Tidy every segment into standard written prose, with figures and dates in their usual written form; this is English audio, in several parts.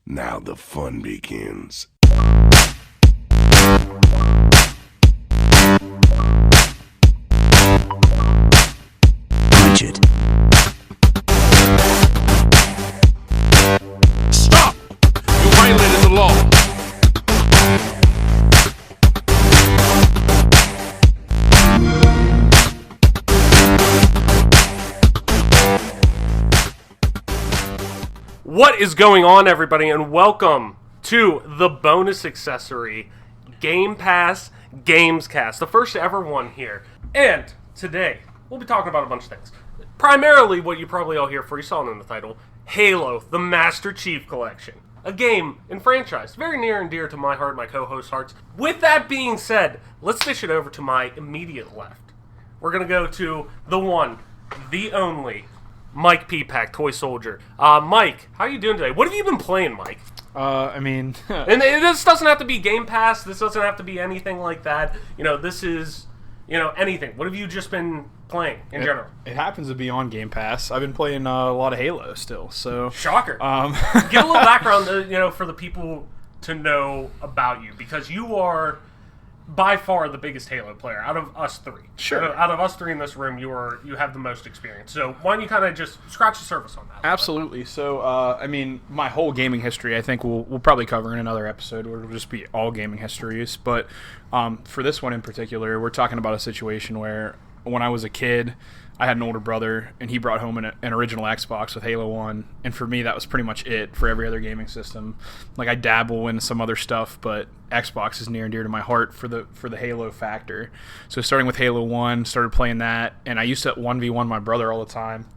Now the fun begins. Rigid. Stop! You violated the law. What is going on, everybody, and welcome to the Bonus Accessory Game Pass Gamecast, the first ever one here. And today, we'll be talking about a bunch of things. Primarily, what you probably all hear for, you saw it in the title, Halo, the Master Chief Collection. A game and franchise very near and dear to my heart, my co-host hearts. With that being said, let's dish it over to my immediate left. We're going to go to the one, the only, Mike P-Pack, Toy Soldier. Mike, how are you doing today? What have you been playing, Mike? And this doesn't have to be Game Pass. This doesn't have to be anything like that. This is, anything. What have you just been playing in general? it happens to be on Game Pass. I've been playing a lot of Halo still, so... Shocker. Give a little background, for the people to know about you, because you are by far the biggest Halo player out of us three. Sure. Out of us three in this room, you have the most experience. So why don't you kind of just scratch the surface on that? Absolutely. So, my whole gaming history, I think we'll probably cover in another episode where it'll just be all gaming histories. But for this one in particular, we're talking about a situation where when I was a kid, I had an older brother, and he brought home an original Xbox with Halo 1, and for me, that was pretty much it for every other gaming system. Like, I dabble in some other stuff, but Xbox is near and dear to my heart for the Halo factor. So starting with Halo 1, started playing that, and I used to 1v1 my brother all the time.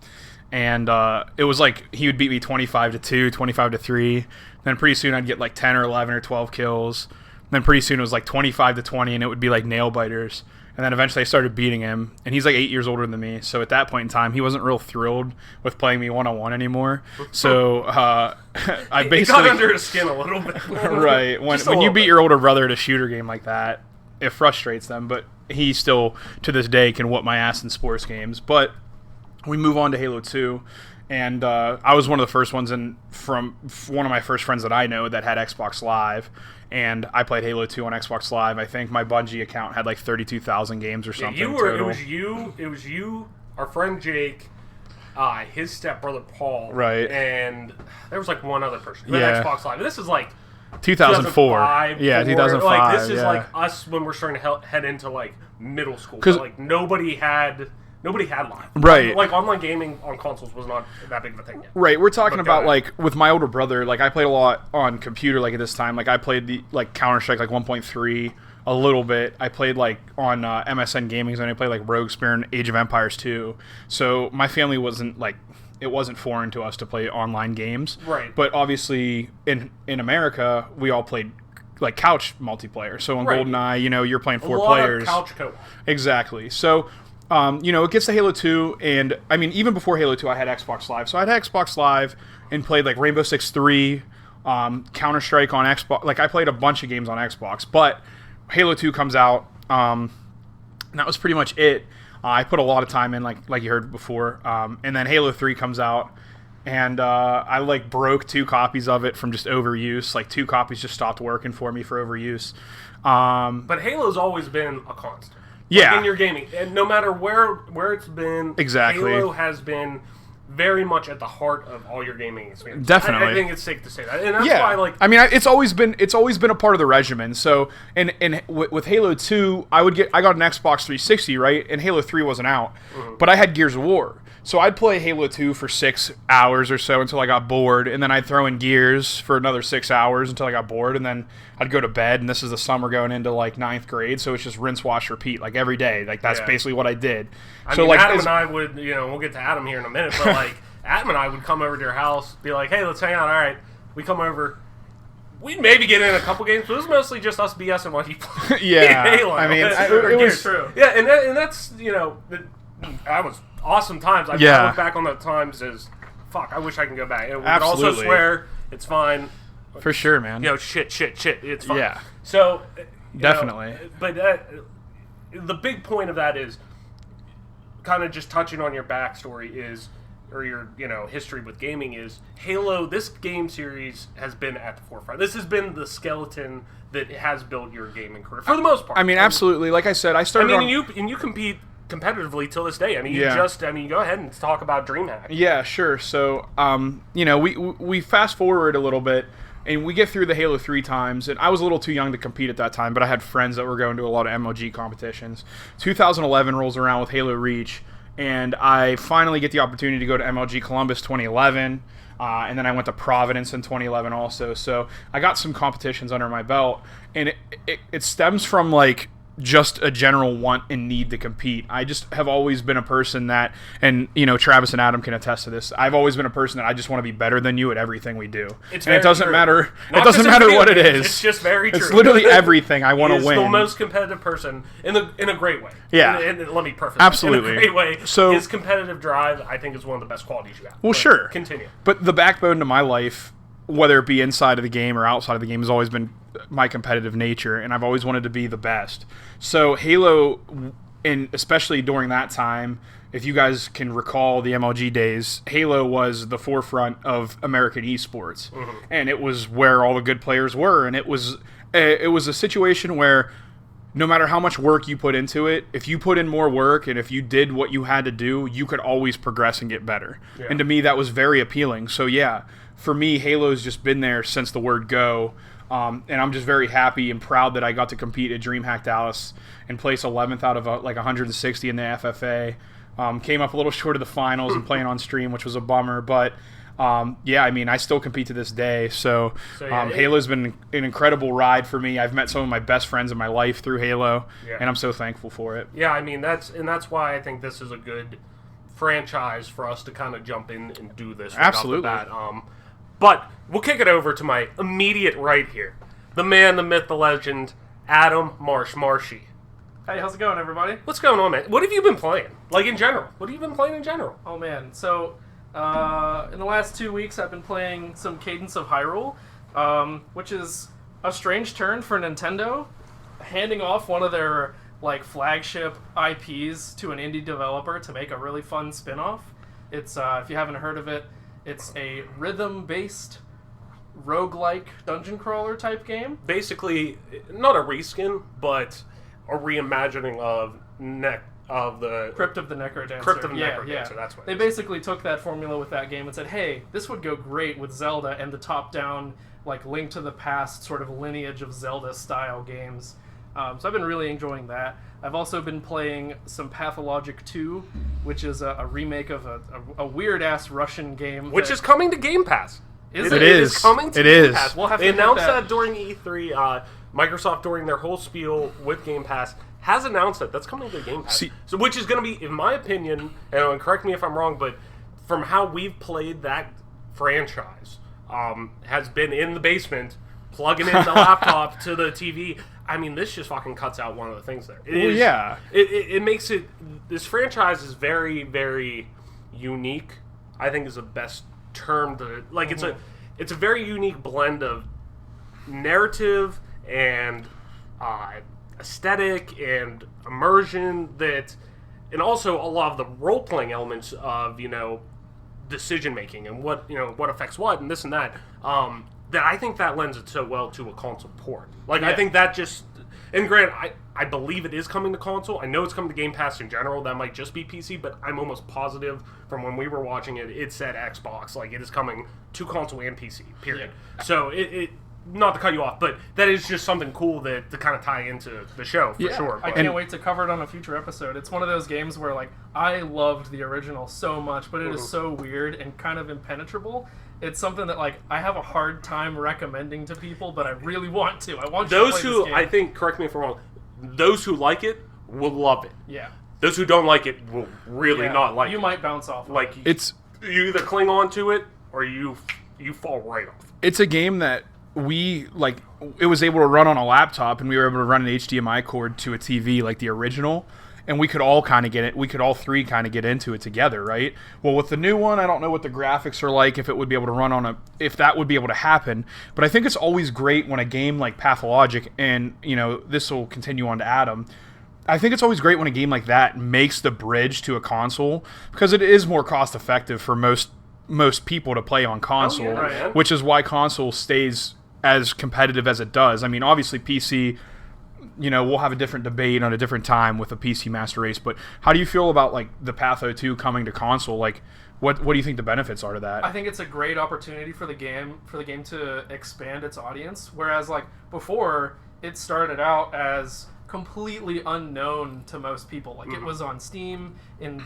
And it was like he would beat me 25-2, 25-3. Then pretty soon I'd get like 10 or 11 or 12 kills. Then pretty soon it was like 25-20, and it would be like nail biters. And then eventually I started beating him, and he's like 8 years older than me. So at that point in time, he wasn't real thrilled with playing me one-on-one anymore. So I basically... It got under his skin a little bit. Right. When you beat your older brother at a shooter game like that, it frustrates them. But he still, to this day, can whoop my ass in sports games. But we move on to Halo 2. And I was one of the first ones from one of my first friends that I know that had Xbox Live. And I played Halo 2 on Xbox Live. I think my Bungie account had like 32,000 games or something. Total. It was you, our friend Jake, his stepbrother Paul, right? And there was like one other person who had Xbox Live. And this is like 2004. Yeah, 2005. Like this is like us when we're starting to head into like middle school. Because like nobody had Live. Right. Like online gaming on consoles was not that big of a thing yet. Right. We're talking about like with my older brother, like I played a lot on computer like at this time. Like I played the like Counter-Strike like 1.3 a little bit. I played like on MSN Gaming, and I played like Rogue Spear and Age of Empires 2. So my family wasn't like, it wasn't foreign to us to play online games. Right. But obviously in America, we all played like couch multiplayer. So on GoldenEye, you're playing four players. A lot of couch co-op. Exactly. So it gets to Halo 2, and I mean, even before Halo 2, I had Xbox Live. So I had Xbox Live and played like Rainbow Six 3, Counter-Strike on Xbox. Like I played a bunch of games on Xbox, but Halo 2 comes out, and that was pretty much it. I put a lot of time in, like you heard before, and then Halo 3 comes out, and I like broke 2 copies of it from just overuse. Like 2 copies just stopped working for me for overuse. But Halo's always been a constant. Yeah. Like in your gaming. And no matter where it's been, exactly. Halo has been very much at the heart of all your gaming experience. Definitely. I think it's safe to say that. And that's why, like... I mean, it's always been a part of the regimen. So, and with Halo 2, I got an Xbox 360, right? And Halo 3 wasn't out. Mm-hmm. But I had Gears of War. So I'd play Halo 2 for 6 hours or so until I got bored, and then I'd throw in Gears for another 6 hours until I got bored, and then I'd go to bed, and this is the summer going into, like, 9th grade, so it's just rinse, wash, repeat, like, every day. Like, that's basically what I did. I mean, Adam and I would, we'll get to Adam here in a minute, but, like, Adam and I would come over to your house, be like, hey, let's hang out. All right, we come over. We'd maybe get in a couple games, but it was mostly just us BSing while you play Halo. I mean, it was true. Yeah, and that's, that was awesome times. I look back on the times as, fuck, I wish I can go back. We could also swear, it's fine. For sure, man. Shit, it's fine. Yeah. So, definitely. But the big point of that is, kind of just touching on your backstory is, or your history with gaming is Halo. This game series has been at the forefront. This has been the skeleton that has built your gaming career for the most part. I mean, absolutely. Like I said, I started. And you compete competitively till this day. I mean, Yeah. go ahead and talk about DreamHack. Yeah, sure. So, we fast forward a little bit, and we get through the Halo 3 times, and I was a little too young to compete at that time, but I had friends that were going to a lot of MLG competitions. 2011 rolls around with Halo Reach, and I finally get the opportunity to go to MLG Columbus 2011, and then I went to Providence in 2011 also. So I got some competitions under my belt, and it stems from, like, just a general want and need to compete. I just have always been a person that, and Travis and Adam can attest to this, I've always been a person that I just want to be better than you at everything we do. And it doesn't matter. It doesn't matter what it is. It's just very true. It's literally everything. I want to win. He's the most competitive person in a great way. Yeah. And let me preface Absolutely. In a great way. So his competitive drive, I think, is one of the best qualities you have. Well, sure. Continue. But the backbone to my life, whether it be inside of the game or outside of the game, has always been my competitive nature, and I've always wanted to be the best. So Halo, and especially during that time, if you guys can recall the MLG days, Halo was the forefront of American esports, and it was where all the good players were, and it was a situation where no matter how much work you put into it, if you put in more work and if you did what you had to do, you could always progress and get better. Yeah. And to me, that was very appealing. So yeah, for me, Halo's just been there since the word go. And I'm just very happy and proud that I got to compete at DreamHack Dallas and place 11th out of 160 in the FFA. Came up a little short of the finals and playing on stream, which was a bummer. But yeah, I mean, I still compete to this day. So Halo's been an incredible ride for me. I've met some of my best friends in my life through Halo, and I'm so thankful for it. Yeah, I mean, that's why I think this is a good franchise for us to kind of jump in and do this. Right Absolutely. Off the bat. But we'll kick it over to my immediate right here. The man, the myth, the legend, Adam Marshy. Hey, how's it going, everybody? What's going on, man? What have you been playing? Like, in general. What have you been playing in general? Oh, man. So, in the last 2 weeks, I've been playing some Cadence of Hyrule, which is a strange turn for Nintendo, handing off one of their, flagship IPs to an indie developer to make a really fun spin-off. It's, if you haven't heard of it, it's a rhythm-based roguelike dungeon crawler type game. Basically, not a reskin, but a reimagining of the Crypt of the Necrodancer. Crypt of the Necrodancer, that's what they basically took that formula with that game and said, hey, this would go great with Zelda and the top-down, Link to the Past sort of lineage of Zelda-style games. So I've been really enjoying that. I've also been playing some Pathologic 2, which is a remake of a weird-ass Russian game. Which is coming to Game Pass. It It is coming to Game Pass. We'll have they to announced hit that during E3. Microsoft, during their whole spiel with Game Pass, has announced that that's coming to Game Pass. So, which is going to be, in my opinion, and correct me if I'm wrong, but from how we've played that franchise, has been in the basement, plugging in the laptop to the TV. I mean, this just fucking cuts out one of the things there. Yeah. It makes it... This franchise is very, very unique, I think is the best term to... It's a very unique blend of narrative and aesthetic and immersion and also a lot of the role-playing elements of, decision-making and what affects what and this and that, that I think that lends it so well to a console port. I think that just... And granted, I believe it is coming to console. I know it's coming to Game Pass in general. That might just be PC, but I'm almost positive from when we were watching it, it said Xbox. It is coming to console and PC, period. Yeah. So it not to cut you off, but that is just something cool to kind of tie into the show, for sure. I can't wait to cover it on a future episode. It's one of those games where, I loved the original so much, but it is so weird and kind of impenetrable. It's something that, I have a hard time recommending to people, but I really want to. I want those to play who, this game. I think, correct me if I'm wrong, those who like it will love it. Yeah. Those who don't like it will really not like it. You might bounce off. You either cling on to it or you fall right off. It's a game that it was able to run on a laptop, and we were able to run an HDMI cord to a TV like the original, and we could all kind of get it. We could all three kind of get into it together, right? Well, with the new one, I don't know what the graphics are like, if it would be able to run if that would be able to happen. But I think it's always great when a game like Pathologic, and this will continue on to Adam, I think it's always great when a game like that makes the bridge to a console, because it is more cost effective for most people to play on console, right. which is why console stays as competitive as it does. I mean, obviously PC, we'll have a different debate on a different time with a PC Master Race, but how do you feel about like the Patho 2 coming to console? Like, what do you think the benefits are to that? I think it's a great opportunity for the game to expand its audience, whereas like before it started out as completely unknown to most people. Like, it was on Steam in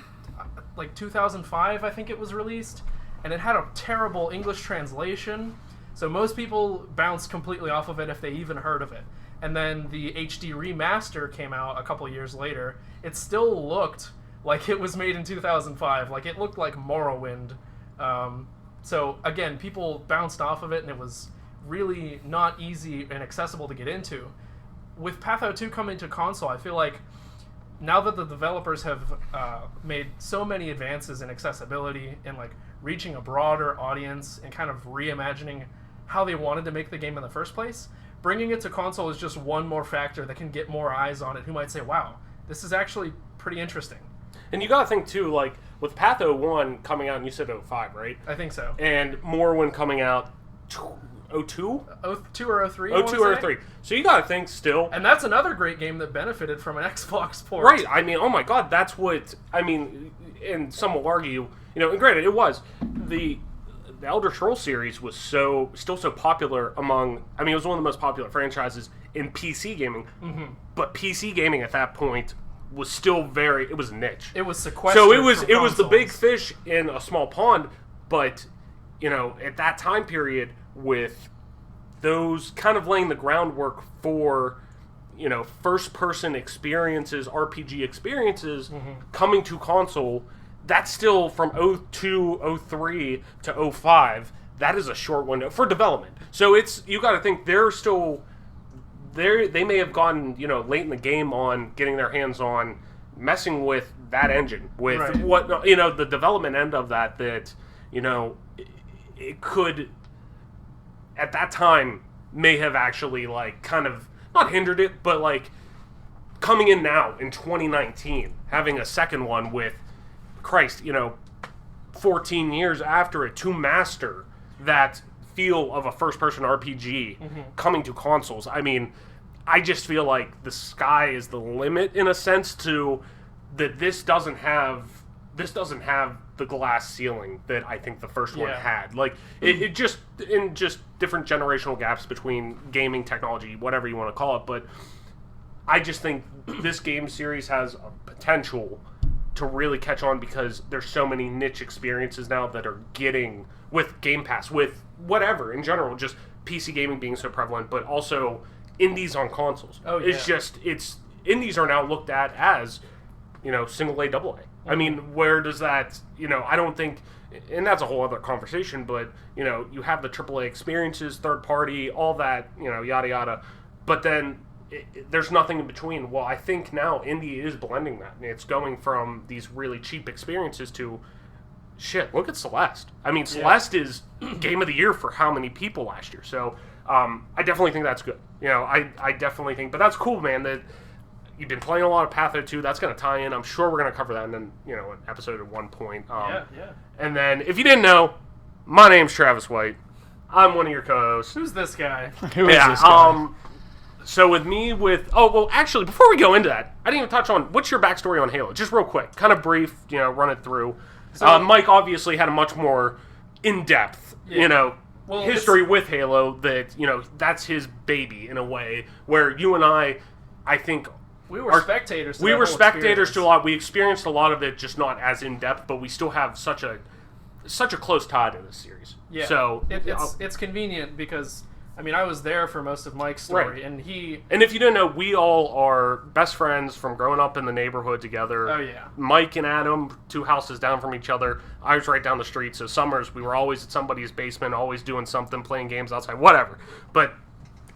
like 2005, I think it was released, and it had a terrible English translation, so most people bounced completely off of it if they even heard of it. And then the HD remaster came out a couple years later. It still looked like it was made in 2005. Like, it looked like Morrowind. So again, people bounced off of it, and it was really not easy and accessible to get into. With Patho 2 coming to console, I feel like now that the developers have made so many advances in accessibility and like reaching a broader audience and kind of reimagining how they wanted to make the game in the first place, bringing it to console is just one more factor that can get more eyes on it who might say, wow, this is actually pretty interesting. And you gotta think too, like with Patho 1 coming out, and you said 05, right? I think so. And Morrowind coming out 02? 02 or 03? 02 or 03. So you gotta think still. And that's another great game that benefited from an Xbox port. Right. I mean, oh my god, that's what I mean. And some will argue, and granted, it was the Elder Scrolls series was still so popular among. I mean, it was one of the most popular franchises in PC gaming. Mm-hmm. But PC gaming at that point was still it was niche. It was sequestered. So it was consoles. the big fish in a small pond. But at that time period, with those kind of laying the groundwork for first-person experiences, RPG experiences, coming to console, that's still from 02, 03 to 05. That is a short window for development. So you got to think they're still they may have gotten late in the game on getting their hands on messing with that engine, with right. what the development end of that it could at that time may have actually like kind of not hindered it, but like coming in now in 2019, having a second one with Christ, 14 years after it to master that feel of a first-person RPG coming to consoles. I mean, I just feel like the sky is the limit in a sense to that this doesn't have the glass ceiling that I think the first one had. Like it just different generational gaps between gaming technology, whatever you want to call it. But I just think this game series has a potential to really catch on because there's so many niche experiences now that are getting with Game Pass, with whatever in general, just PC gaming being so prevalent, but also indies on consoles. Oh, yeah. It's indies are now looked at as single A, double A. I mean, where does that, I don't think, and that's a whole other conversation, but, you have the AAA experiences, third party, all that, yada yada, but then there's nothing in between. Well, I think now indie is blending that, and it's going from these really cheap experiences to, shit, look at Celeste. I mean, Celeste is game of the year for how many people last year, so I definitely think that's good. I definitely think, but that's cool, man, that you've been playing a lot of Patho 2. That's going to tie in. I'm sure we're going to cover that in an episode at one point. Yeah. And then, if you didn't know, my name's Travis White. I'm one of your co-hosts. Who's this guy? Who is this guy? So actually, before we go into that, I didn't even touch on, what's your backstory on Halo? Just real quick, kind of brief, run it through. So, Mike Mike obviously had a much more in-depth, history with Halo that, that's his baby in a way, where you and I think... We were spectators to We that were whole spectators experience. to a lot. We experienced a lot of it, just not as in-depth, but we still have such a close tie to this series. Yeah. So it's convenient because, I mean, I was there for most of Mike's story, Right. and he... And if you didn't know, we all are best friends from growing up in the neighborhood together. Oh, yeah. Mike and Adam, 2 houses down from each other. I was right down the street, so summers we were always at somebody's basement, always doing something, playing games outside, whatever. But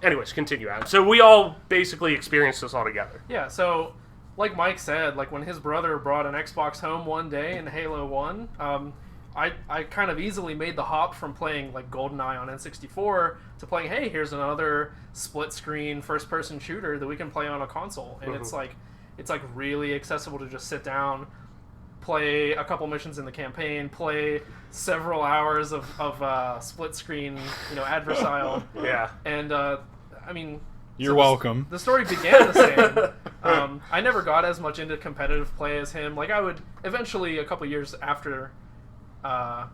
anyways, continue, Adam. So we all basically experienced this all together. Yeah, so like Mike said, like when his brother brought an Xbox home one day in Halo 1, I kind of easily made the hop from playing like GoldenEye on N64 to playing, hey, here's another split-screen first-person shooter that we can play on a console. And it's like, it's like really accessible to just sit down, play a couple missions in the campaign, play several hours of split screen, adversarial. Yeah. And I mean, You're welcome. The story began the same. I never got as much into competitive play as him. Like, I would eventually, a couple years after the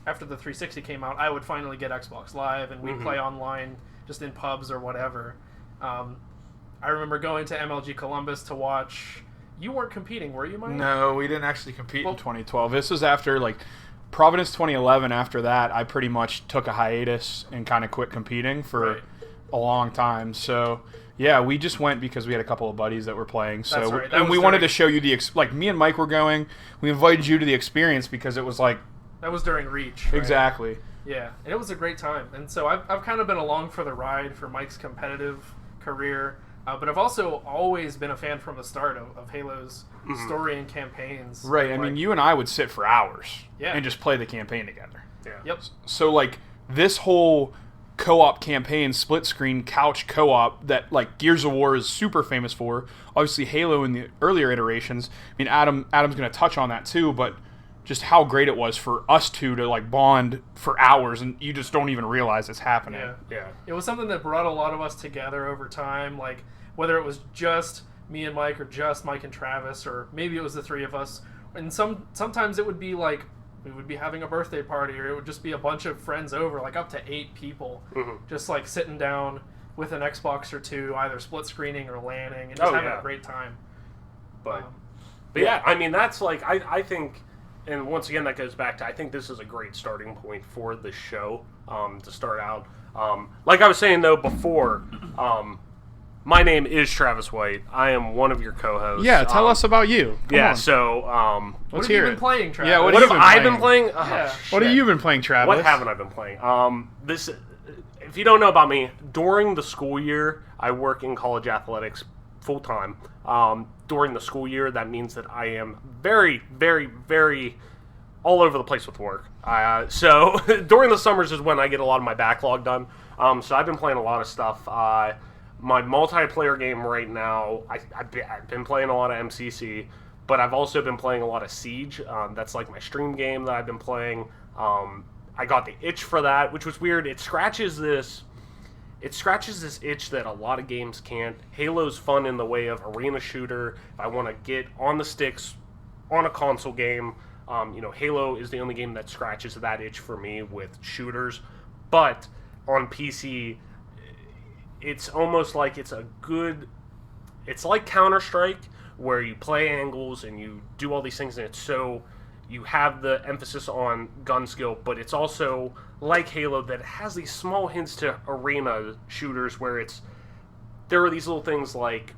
360 came out, I would finally get Xbox Live, and we'd play online just in pubs or whatever. I remember going to MLG Columbus to watch. You weren't competing, were you, Mike? No, we didn't actually compete in 2012. This was after, Providence 2011. After that, I pretty much took a hiatus and kind of quit competing for a long time. So, yeah, we just went because we had a couple of buddies that were playing. So, That's right. and we wanted to show you me and Mike were going. We invited you to the experience because it was like... That was during Reach. Right? Exactly. Yeah, and it was a great time. And so I've kind of been along for the ride for Mike's competitive career. But I've also always been a fan from the start of Halo's story and campaigns. Right. I mean, you and I would sit for hours and just play the campaign together. Yeah. Yep. So, this whole co-op campaign, split-screen couch co-op that, Gears of War is super famous for, obviously Halo in the earlier iterations. I mean, Adam's going to touch on that too, but just how great it was for us two to, bond for hours, and you just don't even realize it's happening. Yeah. It was something that brought a lot of us together over time, whether it was just me and Mike or just Mike and Travis, or maybe it was the three of us. And sometimes it would be we would be having a birthday party, or it would just be a bunch of friends over, up to 8 people, just sitting down with an Xbox or two, either split screening or LANing, and just having a great time. But yeah, I mean, that's I think, and once again, that goes back to, I think this is a great starting point for the show to start out. Like I was saying, though, before, my name is Travis White. I am one of your co-hosts. Yeah, tell us about you. Come on. So Let's hear it. What have you been playing, Travis? Yeah, what have I been playing? What have you been playing, Travis? What haven't I been playing? If you don't know about me, during the school year, I work in college athletics full-time. During the school year, that means that I am very, very, very all over the place with work. So during the summers is when I get a lot of my backlog done. So I've been playing a lot of stuff. My multiplayer game right now, I've been playing a lot of MCC, but I've also been playing a lot of Siege. That's my stream game that I've been playing. I got the itch for that, which was weird. It scratches this itch that a lot of games can't. Halo's fun in the way of arena shooter. If I want to get on the sticks on a console game, Halo is the only game that scratches that itch for me with shooters. But on PC, it's almost like it's like Counter-Strike, where you play angles and you do all these things, and you have the emphasis on gun skill, but it's also like Halo that has these small hints to arena shooters where there are these little things like,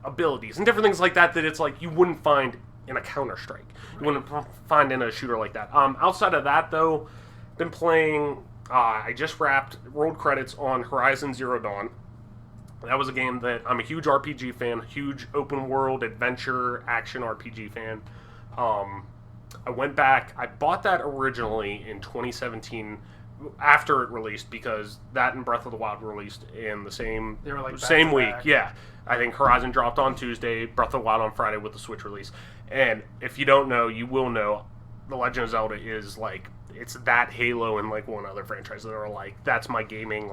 abilities and different things like that it's you wouldn't find in a Counter-Strike. You wouldn't find in a shooter like that. Outside of that, though, been playing... I just rolled credits on Horizon Zero Dawn. That was a game that I'm a huge RPG fan, huge open world adventure action RPG fan. I went back. I bought that originally in 2017 after it released, because that and Breath of the Wild released in the same same week. Yeah, I think Horizon dropped on Tuesday, Breath of the Wild on Friday with the Switch release. And if you don't know, you will know. The Legend of Zelda is it's that Halo and one other franchise that are that's my gaming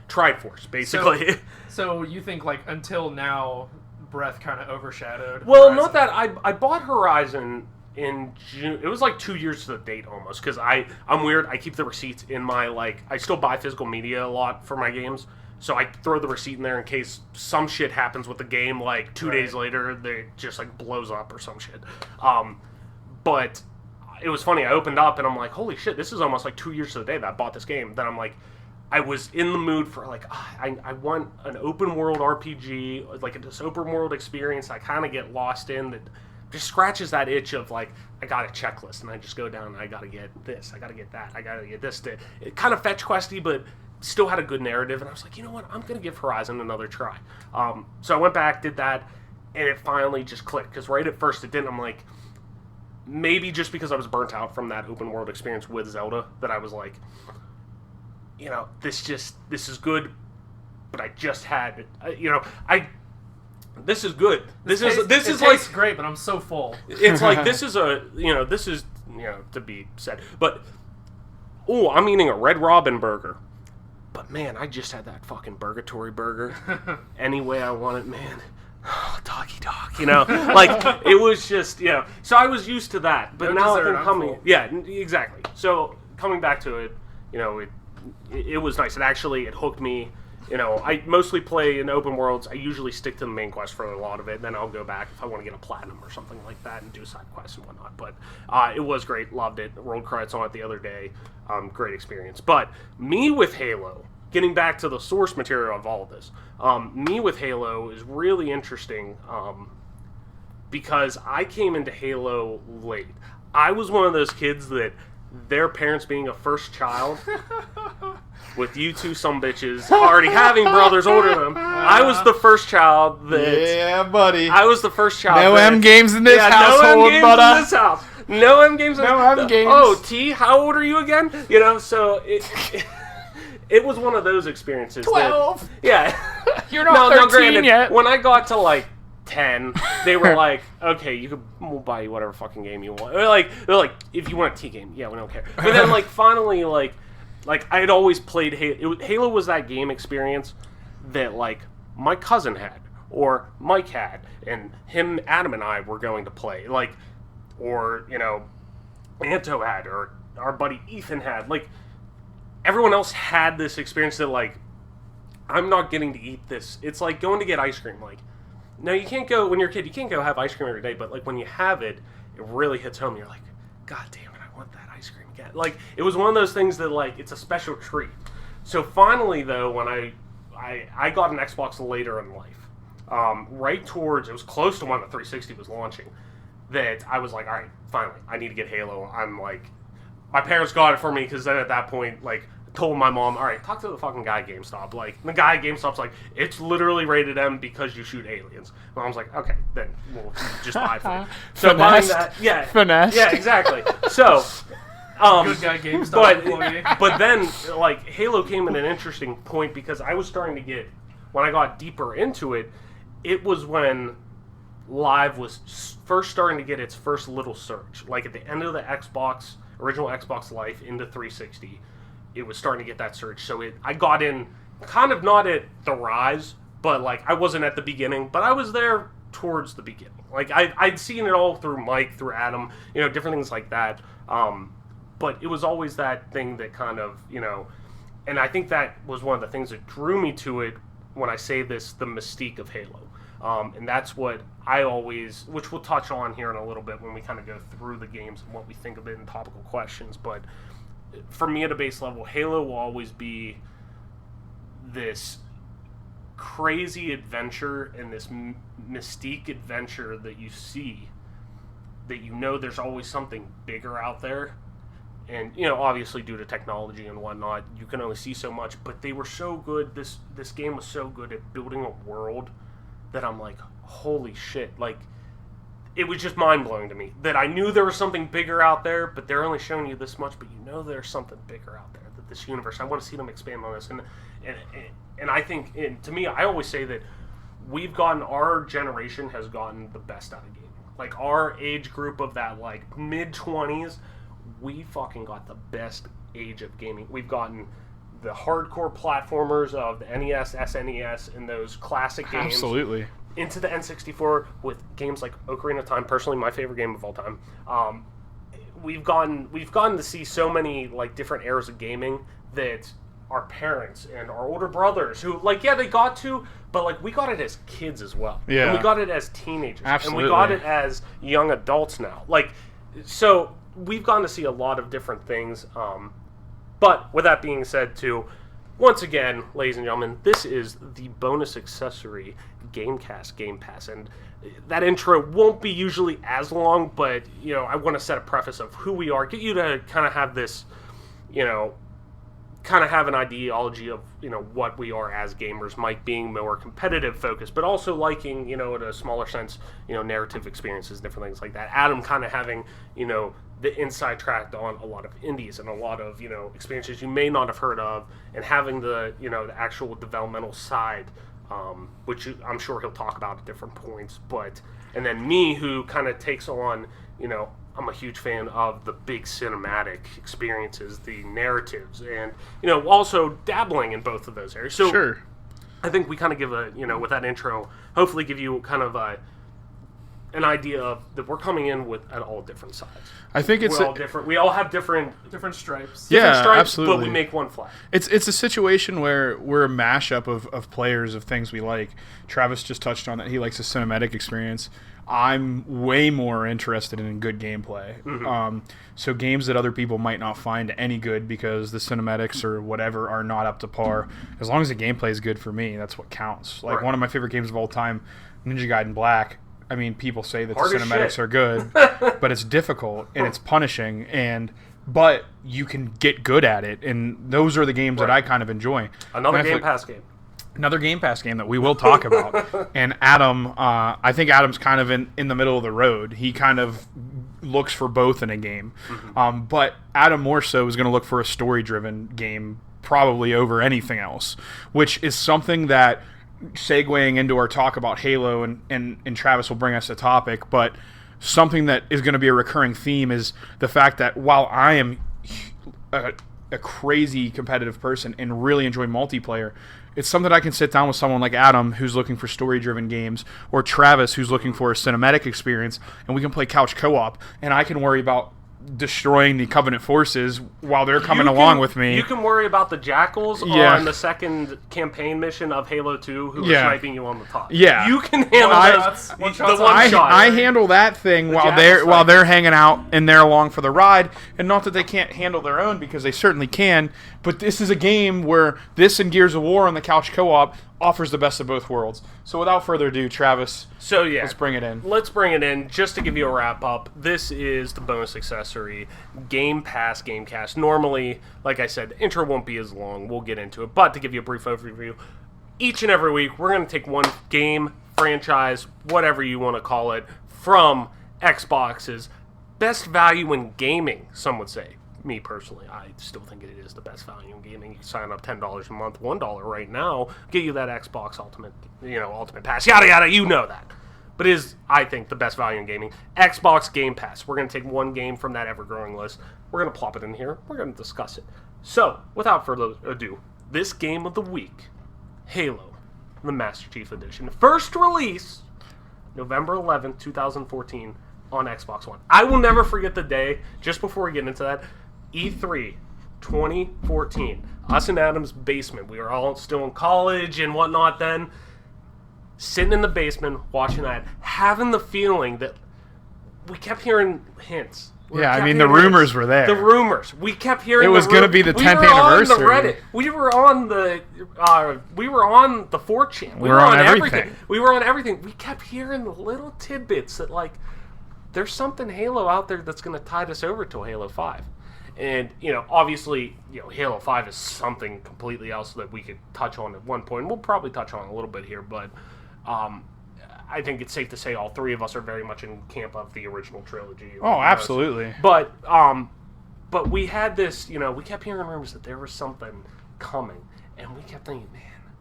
Triforce basically. So you think until now, Breath kind of overshadowed? Well, Horizon? not that I bought Horizon in June. It was 2 years to the date almost, because I'm weird. I keep the receipts in my I still buy physical media a lot for my games. So I throw the receipt in there in case some shit happens with the game. 2 days later, they just blows up or some shit. But it was funny. I opened up and I'm holy shit, this is almost 2 years to the day that I bought this game. Then I'm I was in the mood for I want an open world RPG, this open world experience I kind of get lost in that just scratches that itch of I got a checklist and I just go down and I gotta get this, I gotta get that, I gotta get this. It kind of fetch questy, but still had a good narrative, and I was you know what, I'm gonna give Horizon another try. So I went back, did that, and it finally just clicked, because right at first it didn't. I'm maybe just because I was burnt out from that open world experience with Zelda, that I was this is good, but I just had, this is good. This is It like tastes great, but I'm so full. it's like this is to be said. But I'm eating a Red Robin burger. But man, I just had that fucking Burgatory burger. Any way I want it, man. Doggy dog, like it was just, so I was used to that, but No now dessert, I'm I'm coming, full. exactly. So coming back to it, it was nice. It hooked me. I mostly play in open worlds. I usually stick to the main quest for a lot of it, then I'll go back if I want to get a platinum or something like that and do side quests and whatnot. But it was great, loved it. Rolled credits on it the other day. Great experience. But me with Halo, getting back to the source material of all of this, me with Halo is really interesting because I came into Halo late. I was one of those kids that their parents being a first child with you two sumbitches already having brothers older than them. I was the first child that... Yeah, buddy. I was the first child No that... M games in this household, no M games budda. in this house. No M games in No M games. Oh, T, how old are you again? So it was one of those experiences. 12. You're No, not 13 granted, yet. when I got to like 10, they were like, okay, we'll buy you whatever fucking game you want. They're like, if you want a T game, yeah, we don't care. But then like finally, like I had always played Halo. Halo was that game experience that like my cousin had, or Mike had, and him, Adam, and I were going to play, like, or Anto had, or our buddy Ethan had, like. Everyone else had this experience that, like, I'm not getting to eat this. It's like going to get ice cream. Like, no, you can't go, when you're a kid, you can't go have ice cream every day, but, like, when you have it, it really hits home. You're like, God damn it, I want that ice cream again. Like, it was one of those things that, like, it's a special treat. So finally, though, when I got an Xbox later in life, right towards, it was close to when the 360 was launching, that I was like, all right, finally, I need to get Halo. I'm like, my parents got it for me because then at that point, like, told my mom, all right, talk to the fucking guy at GameStop. Like, the guy at GameStop's like, it's literally rated M because you shoot aliens. Mom's like, okay, then we'll just buy it for you. So buying that, Finessed. yeah, exactly. So, Good guy GameStop employee. but then, like, Halo came at an interesting point because I was starting to get, when I got deeper into it, it was when Live was first starting to get its first little surge. Like, at the end of the original Xbox life into 360, it was starting to get that surge. So I got in kind of not at the rise, but like I wasn't at the beginning, but I was there towards the beginning. Like I'd seen it all through Mike, through Adam, different things like that. But it was always that thing that kind of, and I think that was one of the things that drew me to it when I say this, the mystique of Halo. And that's what I always, which we'll touch on here in a little bit when we kind of go through the games and what we think of it in topical questions. But for me at a base level, Halo will always be this crazy adventure and this mystique adventure that you see, that there's always something bigger out there. And, obviously due to technology and whatnot, you can only see so much, but they were so good, this game was so good at building a world that I'm like, holy shit, like, it was just mind-blowing to me, that I knew there was something bigger out there, but they're only showing you this much, but there's something bigger out there, that this universe, I want to see them expand on this, and I think, and to me, I always say that our generation has gotten the best out of gaming. Like, our age group of that, like, mid-20s, we fucking got the best age of gaming. We've gotten the hardcore platformers of the NES, SNES, and those classic games. Absolutely. Into the N64 with games like Ocarina of Time, personally my favorite game of all time. We've gotten to see so many like different eras of gaming that our parents and our older brothers who they got to, but like we got it as kids as well. Yeah. And we got it as teenagers. Absolutely. And we got it as young adults now. Like, so we've gotten to see a lot of different things. But with that being said, too, once again, ladies and gentlemen, this is the Bonus Accessory Gamecast Game Pass, and that intro won't be usually as long, but, I want to set a preface of who we are, get you to kind of have this, kind of have an ideology of, what we are as gamers, Mike being more competitive focused, but also liking, in a smaller sense, narrative experiences, different things like that. Adam kind of having, the inside track on a lot of indies and a lot of, experiences you may not have heard of, and having the, the actual developmental side which I'm sure he'll talk about at different points. And then me, who kind of takes on, I'm a huge fan of the big cinematic experiences, the narratives, and, also dabbling in both of those areas. So Sure. I think we kind of give with that intro, hopefully give you kind of an idea of that we're coming in at all different sides. I think it's We're all different. We all have different stripes. Yeah, stripes, absolutely. but we make one flag. It's a situation where we're a mashup of players of things we like. Travis just touched on that he likes a cinematic experience. I'm way more interested in good gameplay. So games that other people might not find any good because the cinematics or whatever are not up to par. As long as the gameplay is good for me, that's what counts. Like one of my favorite games of all time, Ninja Gaiden Black. I mean, people say that Hard the as cinematics shit. are good, but it's difficult and it's punishing, but you can get good at it, and those are the games that I kind of enjoy. Another And I Game feel- Pass game. Another Game Pass game that we will talk about. And Adam, I think Adam's kind of in the middle of the road. He kind of looks for both in a game. But Adam more so is going to look for a story-driven game probably over anything else, which is something that, segueing into our talk about Halo, and Travis will bring us a topic, but something that is going to be a recurring theme is the fact that while I am a crazy competitive person and really enjoy multiplayer, it's something I can sit down with someone like Adam who's looking for story-driven games, or Travis who's looking for a cinematic experience, and we can play couch co-op, and I can worry about destroying the Covenant forces while they're coming along with me. You can worry about the jackals on the second campaign mission of Halo 2 who are sniping you on the top. Yeah. You can handle One the shots one shot. I handle that thing while they're hanging out and they're along for the ride, and not that they can't handle their own, because they certainly can, but this is a game where this and Gears of War on the couch co-op offers the best of both worlds. So without further ado, Travis, let's bring it in. Let's bring it in. Just to give you a wrap up, this is the Bonus Accessory Game Pass Gamecast. Normally, like I said, the intro won't be as long. We'll get into it. But to give you a brief overview, each and every week, we're going to take one game, franchise, whatever you want to call it, from Xbox's best value in gaming, some would say. Me personally, I still think it is the best value in gaming. You can sign up $10 a month, $1 right now, get you that Xbox Ultimate Pass, yada yada. You know that, but it is, I think, the best value in gaming. Xbox Game Pass. We're gonna take one game from that ever-growing list. We're gonna plop it in here. We're gonna discuss it. So, without further ado, this game of the week, Halo, the Master Chief Edition, first release November 11th, 2014, on Xbox One. I will never forget the day. Just before we get into that. E3 2014. Us in Adam's basement. We were all still in college and whatnot then. Sitting in the basement, watching that, having the feeling that we kept hearing hints. The rumors were there. The rumors. We kept hearing it was going to be the 10th anniversary. anniversary. We were on the Reddit. We were on the 4chan. We were on everything. We were on everything. We kept hearing the little tidbits that, like, there's something Halo out there that's going to tide us over to Halo 5. And, obviously, Halo 5 is something completely else that we could touch on at one point. We'll probably touch on a little bit here, but I think it's safe to say all three of us are very much in camp of the original trilogy. Oh, absolutely. But we had this, we kept hearing rumors that there was something coming, and we kept thinking, man,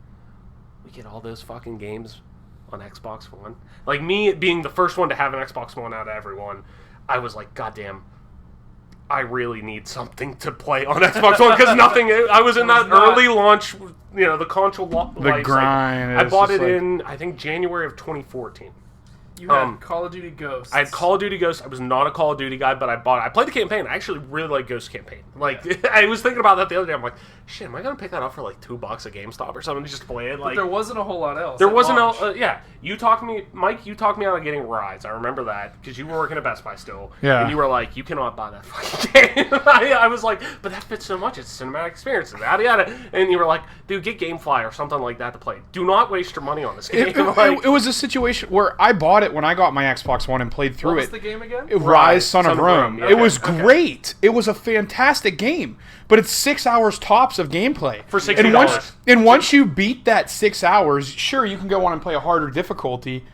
we get all those fucking games on Xbox One. Like, me being the first one to have an Xbox One out of everyone, I was like, goddamn, I really need something to play on Xbox One, because nothing. I was in that early launch, the console life grind. cycle. I bought it in, I think, January of 2014. You had Call of Duty Ghosts. I had Call of Duty Ghosts. I was not a Call of Duty guy, but I played the campaign. I actually really like Ghost campaign. Like, I was thinking about that the other day. I'm like, shit, am I gonna pick that up for like $2 at GameStop or something to just play it? Like, but there wasn't a whole lot else. There wasn't. Yeah, you talked me, Mike. You talked me out of getting Rides. I remember that because you were working at Best Buy still. Yeah. And you were like, you cannot buy that fucking game. I was like, but that fits so much. It's a cinematic experience. Yada yada. And you were like, dude, get GameFly or something like that to play. Do not waste your money on this game. It was a situation where I bought it when I got my Xbox One and played through What was it. the game again? Rise, Son of Rome. Yeah. It was great. It was a fantastic game, but it's 6 hours tops of gameplay For $60. And once you beat that 6 hours, sure, you can go on and play a harder difficulty,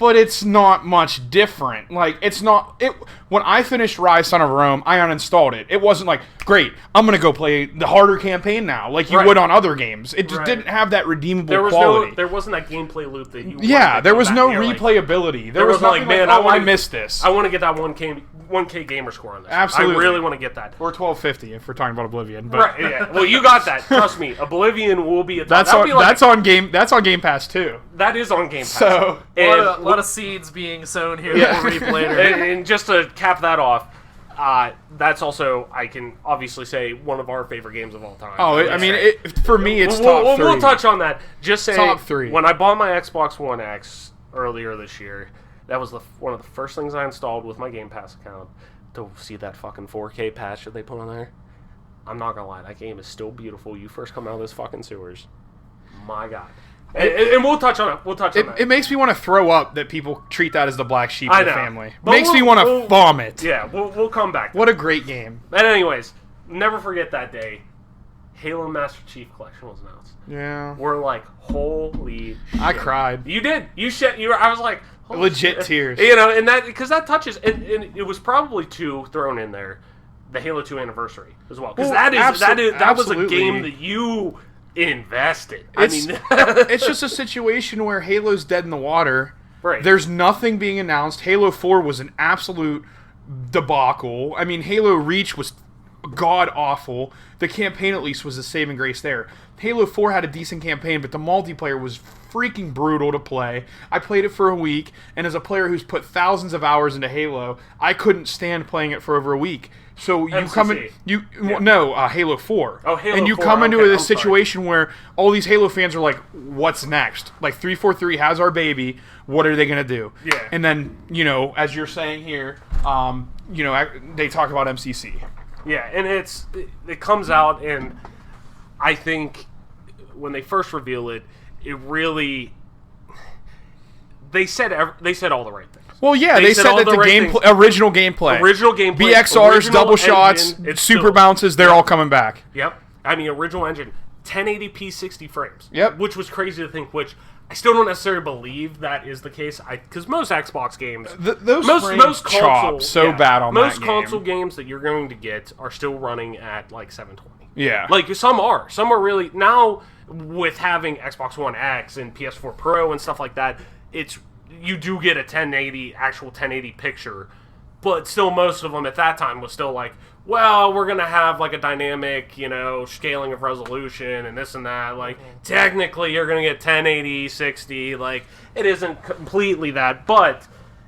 but it's not much different. Like, it's not... When I finished Rise Son of Rome, I uninstalled it. It wasn't like, great, I'm going to go play the harder campaign now, like you would on other games. It just didn't have that redeemable quality. There wasn't that gameplay loop that you... Yeah, there was no replayability. There was nothing like, I missed this. I want to get that 1K gamer score on this. Absolutely. I really want to get that. Or 1250 if we're talking about Oblivion. But right, yeah. Well, you got that. Trust me. Oblivion will be a top. That's on Game Pass too. That is on Game Pass. So, a lot of seeds being sown here that we'll reap later. And just to cap that off, that's also, I can obviously say, one of our favorite games of all time. Oh, I mean, for me, it's top 3. We'll touch on that. Just say, top 3. When I bought my Xbox One X earlier this year, that was one of the first things I installed with my Game Pass account to see that fucking 4K patch that they put on there. I'm not gonna lie, that game is still beautiful. You first come out of those fucking sewers. My God. And we'll touch on it. We'll touch on that. It makes me want to throw up that people treat that as the black sheep of the family. But Makes me want to vomit. Yeah, we'll come back. What a great game. But anyways, never forget that day. Halo Master Chief Collection was announced. Yeah. We're like, holy shit. I cried. You did. I was like, holy legit shit. tears. You know, and that, because that touches, and it was probably thrown in there, the Halo 2 anniversary as well. Because that was a game that you invested. It's just a situation where Halo's dead in the water. Right. There's nothing being announced. Halo 4 was an absolute debacle. I mean, Halo Reach was god-awful. The campaign, at least, was a saving grace there. Halo 4 had a decent campaign, but the multiplayer was freaking brutal to play. I played it for a week, and as a player who's put thousands of hours into Halo, I couldn't stand playing it for over a week. So you MCC. come in, Halo 4. Oh, Halo and you 4, come into okay, this situation where all these Halo fans are like, what's next? Like, 343 has our baby. What are they going to do? Yeah. And then, as you're saying here, they talk about MCC. Yeah, and it comes out, and I think when they first reveal it, it really they said all the right things. Well, yeah, they said that the original gameplay, BXRs, double shots, super bounces, they're all coming back. Yep, I mean original engine, 1080p, 60 frames. Yep, which was crazy to think. Which I still don't necessarily believe that is the case. Because most Xbox games, most console, bad on most that console games that you're going to get are still running at like 720. Yeah, like some are really now with having Xbox One X and PS4 Pro and stuff like that. You do get a 1080 picture, but still most of them at that time was still like, well, we're gonna have like a dynamic, scaling of resolution and this and that. Like technically, you're gonna get 1080, 60. Like it isn't completely that, but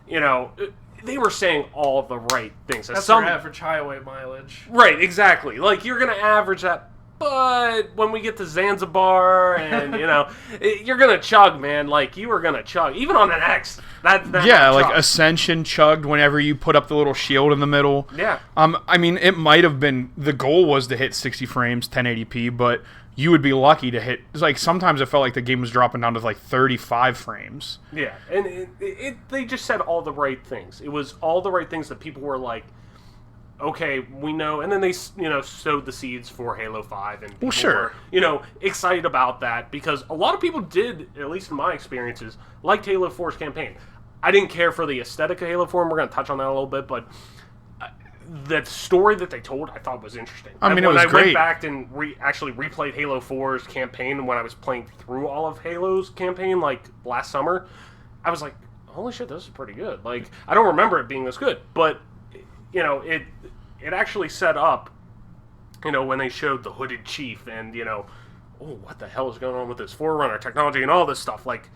they were saying all the right things. That's their average highway mileage. Right, exactly. Like you're gonna average that. But when we get to Zanzibar and, you're going to chug, man. Like, you were going to chug. Even on an X. Like Ascension chugged whenever you put up the little shield in the middle. Yeah. I mean, it might have been... The goal was to hit 60 frames, 1080p, but you would be lucky to hit... Like, sometimes it felt like the game was dropping down to, like, 35 frames. Yeah. And they just said all the right things. It was all the right things that people were like... Okay, we know, and then they, sowed the seeds for Halo 5, and people were, excited about that, because a lot of people did, at least in my experiences, liked Halo 4's campaign. I didn't care for the aesthetic of Halo 4, and we're going to touch on that a little bit, but the story that they told, I thought was interesting. I mean, when I went back and actually replayed Halo 4's campaign when I was playing through all of Halo's campaign, like, last summer, I was like, holy shit, this is pretty good. Like, I don't remember it being this good, but, it actually set up, when they showed the hooded chief and, what the hell is going on with this Forerunner technology and all this stuff. Like,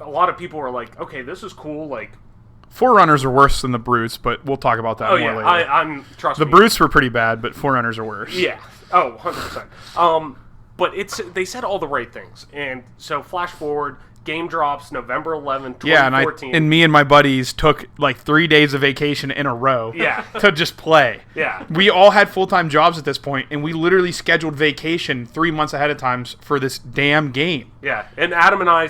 a lot of people were like, okay, this is cool. Like, Forerunners are worse than the Brutes, but we'll talk about that more later. Trust me. The Brutes were pretty bad, but Forerunners are worse. Yeah. Oh, 100%. But they said all the right things. And so, flash forward, game drops November 11th, 2014. And me and my buddies took like 3 days of vacation in a row to just play. Yeah. We all had full-time jobs at this point, and we literally scheduled vacation 3 months ahead of time for this damn game. Yeah, and Adam and I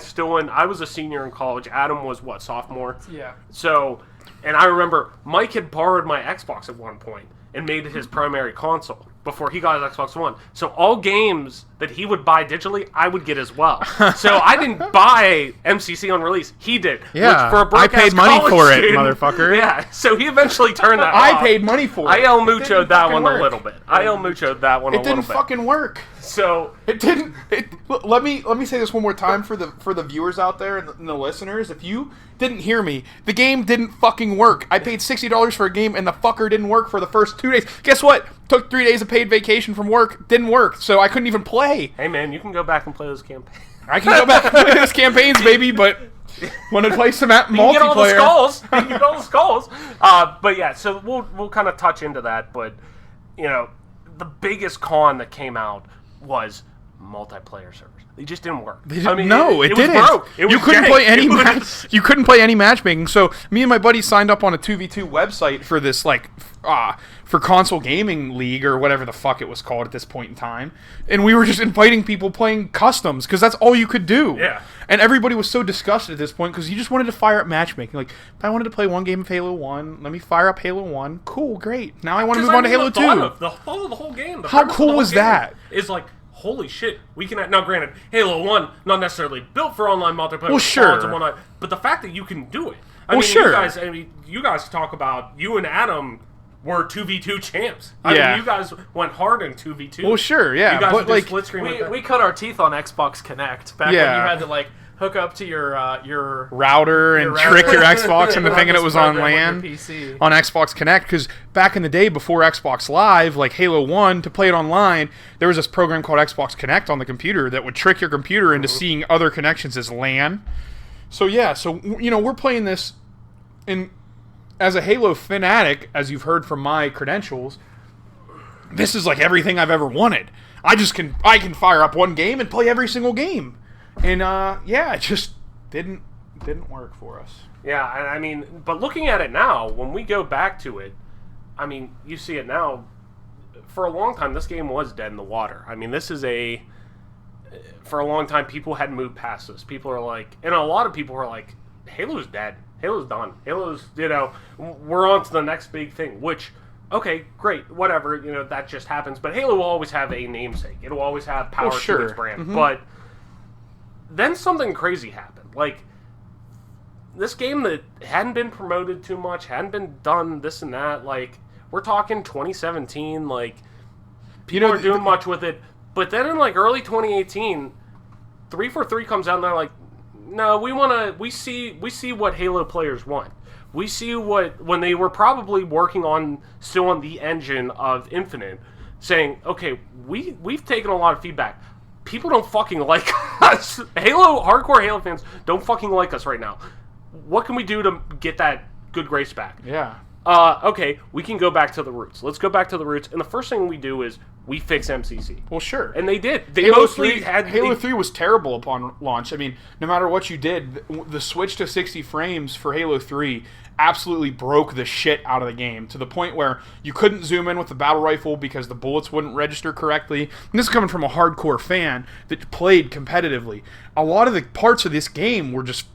I was a senior in college. Adam was, sophomore? Yeah. So, and I remember Mike had borrowed my Xbox at one point and made it his primary console before he got his Xbox One. So all games that he would buy digitally, I would get as well. So I didn't buy MCC on release. He did. Yeah, which for a I broke-ass paid money college for it, student- motherfucker. Yeah, so he eventually turned that I off. paid money for it. I El It didn't Mucho'd that fucking one work. a little bit. I El Mucho'd that one a It little didn't bit. fucking work. So It didn't. Let me say this one more time for the viewers out there and the listeners. If you didn't hear me, the game didn't fucking work. I paid $60 for a game and the fucker didn't work for the first 2 days. Guess what? Took 3 days of paid vacation from work. Didn't work, so I couldn't even play. hey man, you can go back and play those campaigns. I can go back and play those campaigns, baby, but want to play some You can get all the multiplayer. skulls. You can get all the skulls. But yeah, so we'll kind of touch into that. But you know, the biggest con that came out was multiplayer servers. They just didn't work. No, it was didn't. broke. It You was couldn't gay. play any It was- match. You couldn't play any matchmaking. So me and my buddy signed up on a 2v2 website for this for console gaming league or whatever the fuck it was called at this point in time, and we were just inviting people playing customs because that's all you could do. Yeah. And everybody was so disgusted at this point because you just wanted to fire up matchmaking. Like, if I wanted to play one game of Halo 1, let me fire up Halo 1. Cool, great. Now I want to move on to Halo 2. The whole game. How cool was that? Is like, holy shit, we can now. Granted, Halo 1 not necessarily built for online multiplayer. Well, with sure. squads and whatnot, but the fact that you can do it. I Well, mean, sure. you guys talk about you and Adam were 2v2 champs. I Yeah. mean, you guys went hard in 2v2. Well, sure, yeah, You guys but, would do like, split screen. with that. We cut our teeth on Xbox Connect back when you Yeah. had to like hook up to your router and router. trick your Xbox into Run thinking it this was on program LAN. your PC. On Xbox Connect, because back in the day before Xbox Live, like Halo 1, to play it online, there was this program called Xbox Connect on the computer that would trick your computer into seeing other connections as LAN. So yeah, we're playing this in as a Halo fanatic, as you've heard from my credentials. This is like everything I've ever wanted. I can fire up one game and play every single game, and it just didn't work for us. Yeah, and I mean, but looking at it now, when we go back to it, I mean, you see it now. For a long time, this game was dead in the water. I mean, for a long time, people hadn't moved past this. People are like, and a lot of people are like, Halo's dead. Halo's done. Halo's, we're on to the next big thing, which, okay, great, whatever, that just happens. But Halo will always have a namesake. It'll always have power to its brand. Mm-hmm. But then something crazy happened. Like, this game that hadn't been promoted too much, hadn't been done this and that, like, we're talking 2017, like, people aren't doing much with it. But then in, like, early 2018, 343 comes out and they're like, no, we see what Halo players want. We see when they were probably working still on the engine of Infinite, saying, okay, we've taken a lot of feedback. People don't fucking like us. Hardcore Halo fans don't fucking like us right now. What can we do to get that good grace back? Yeah. Okay, we can go back to the roots. Let's go back to the roots. And the first thing we do is we fix MCC. Well, sure. And they did. They Halo mostly 3, had... Halo 3 was terrible upon launch. I mean, no matter what you did, the switch to 60 frames for Halo 3 absolutely broke the shit out of the game to the point where you couldn't zoom in with the battle rifle because the bullets wouldn't register correctly. And this is coming from a hardcore fan that played competitively. A lot of the parts of this game were just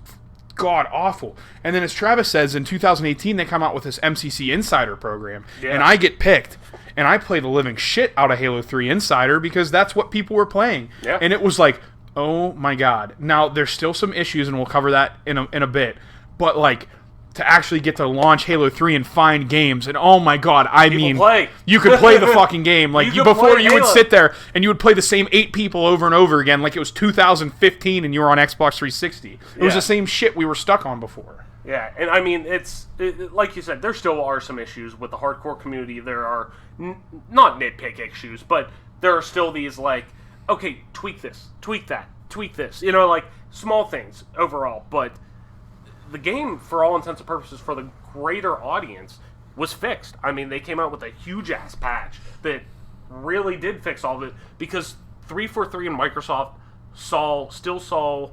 god awful. And then, as Travis says, in 2018 they come out with this MCC Insider program, and I get picked, and I play the living shit out of Halo 3 Insider because that's what people were playing. Yeah. And it was like, oh my god. Now there's still some issues, and we'll cover that in a bit. But like, to actually get to launch Halo 3 and find games, and oh my god, play. you could play the fucking game. Like, You could before play you would Halo. sit there and you would play the same 8 people over and over again like it was 2015 and you were on Xbox 360. It was Yeah. the same shit we were stuck on before. Yeah, and I mean, like you said, there still are some issues with the hardcore community. There are not nitpick issues, but there are still these, like, okay, tweak this, tweak that, tweak this. Like, small things overall. But the game, for all intents and purposes, for the greater audience, was fixed. I mean, they came out with a huge-ass patch that really did fix all of it, because 343 and Microsoft still saw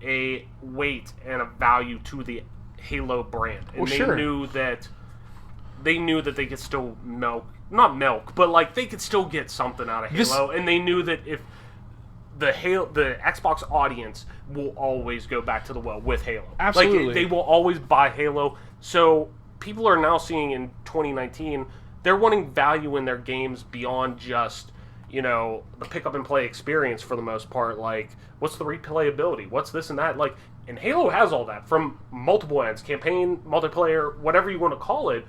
a weight and a value to the Halo brand, and Well, sure. they knew that they could still not milk, but like they could still get something out of Halo, and they knew that if the Xbox audience will always go back to the well with Halo. Absolutely. Like, they will always buy Halo. So people are now seeing in 2019 they're wanting value in their games beyond just, the pick up and play experience for the most part. Like, what's the replayability? What's this and that? Like, and Halo has all that from multiple ends, campaign, multiplayer, whatever you want to call it.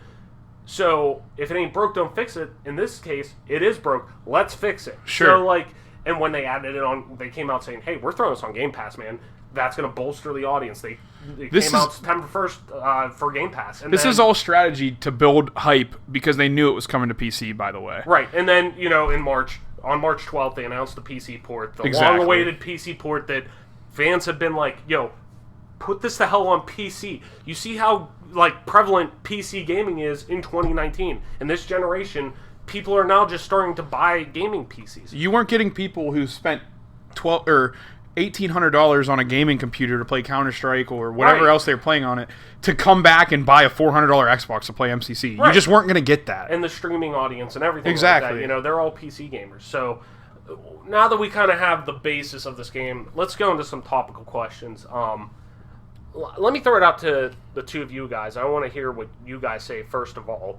So, if it ain't broke, don't fix it. In this case, it is broke. Let's fix it. Sure. So, and when they added it on, they came out saying, hey, we're throwing this on Game Pass, man. That's going to bolster the audience. They came out September 1st for Game Pass. And this is all strategy to build hype because they knew it was coming to PC, by the way. Right. And then, on March 12th, they announced the PC port, the Exactly. long-awaited PC port that fans have been like, yo, put this the hell on PC. You see how, prevalent PC gaming is in 2019. In this generation, people are now just starting to buy gaming PCs. You weren't getting people who spent $1,800 on a gaming computer to play Counter-Strike or whatever Right. else they were playing on it to come back and buy a $400 Xbox to play MCC. Right. You just weren't going to get that. And the streaming audience and everything Exactly. like that. They're all PC gamers. So now that we kind of have the basis of this game, let's go into some topical questions. Let me throw it out to the two of you guys. I want to hear what you guys say first of all.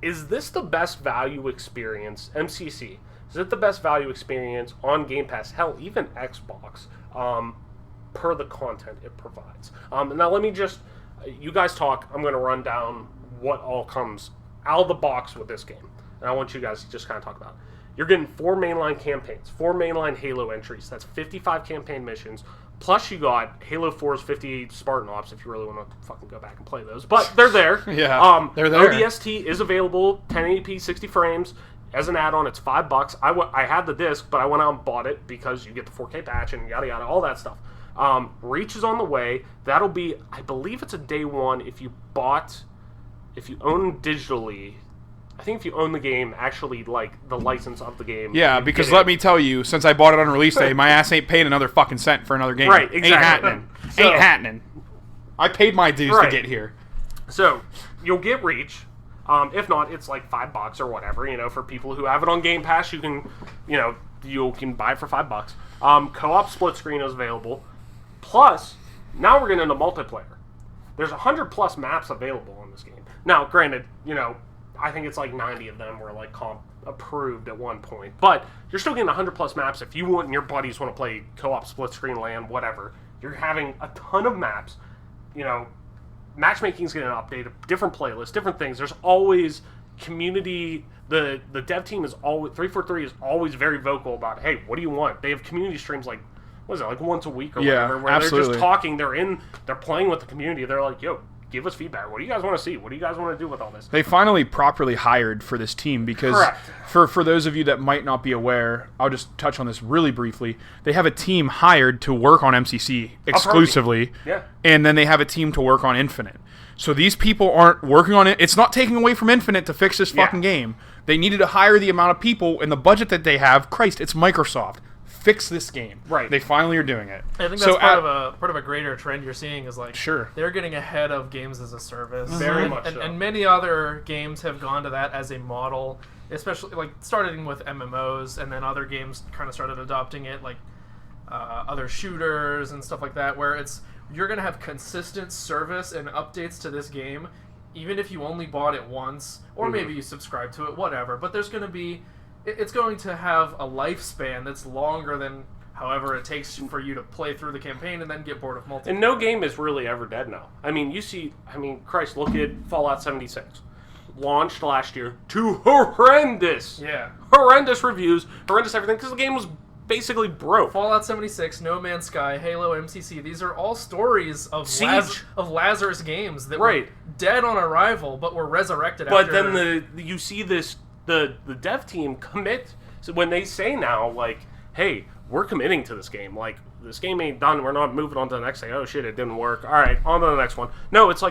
Is this the best value experience, MCC? Is it the best value experience on Game Pass? Hell, even Xbox, per the content it provides. Now let me you guys talk. I'm going to run down what all comes out of the box with this game. And I want you guys to just kind of talk about it. You're getting 4 mainline campaigns, 4 mainline Halo entries. That's 55 campaign missions. Plus, you got Halo 4's 50 Spartan Ops if you really want to fucking go back and play those. But they're there. Yeah, they're there. ODST is available, 1080p, 60 frames. As an add-on, it's $5. I had the disc, but I went out and bought it because you get the 4K patch and yada yada, all that stuff. Reach is on the way. That'll be, I believe it's a day one if you own digitally. I think if you own the game, actually, the license of the game. Yeah, you because get let it. me tell you, since I bought it on release day, my ass ain't paying another fucking cent for another game. Right, exactly. Ain't happening. So- Ain't happening. I paid my dues Right. to get here. So, you'll get Reach. If not, it's like $5 or whatever, for people who have it on Game Pass, you can buy it for $5. Co-op split screen is available. Plus, now we're getting into multiplayer. There's 100+ maps available on this game. Now, granted, I think it's like 90 of them were comp approved at one point. But you're still getting 100+ maps if you and your buddies want to play co-op split screen LAN, whatever. You're having a ton of maps. Matchmaking's getting updated, different playlists, different things. There's always community. The dev team is always 343 is always very vocal about, hey, what do you want? They have community streams once a week or whatever, where they're absolutely. just talking. They're playing with the community. They're like, yo, give us feedback. What do you guys want to see? What do you guys want to do with all this? They finally properly hired for this team because Correct. for those of you that might not be aware, I'll just touch on this really briefly. They have a team hired to work on MCC exclusively. Yeah. And then they have a team to work on Infinite. So these people aren't working on it. It's not taking away from Infinite to fix this fucking game. They needed to hire the amount of people and the budget that they have. Christ, it's Microsoft. Fix this game. Right. They finally are doing it. I think that's So part of a greater trend you're seeing is Sure. they're getting ahead of games as a service. Very and, much and, so. and many other games have gone to that as a model, especially starting with MMOs, and then other games kind of started adopting it, other shooters and stuff like that, where you're going to have consistent service and updates to this game, even if you only bought it once, or maybe you subscribe to it, whatever. But there's going to be, it's going to have a lifespan that's longer than however it takes for you to play through the campaign and then get bored of multiplayer. And no game is really ever dead now. Christ, look at Fallout 76. Launched last year to horrendous reviews, horrendous everything, because the game was basically broke. Fallout 76, No Man's Sky, Halo, MCC, these are all stories of Siege. Lazarus games that Right. were dead on arrival but were resurrected But after... then you see this, the dev team commit, so when they say now, hey, we're committing to this game, this game ain't done, we're not moving on to the next thing, oh shit, it didn't work, alright, on to the next one. No, it's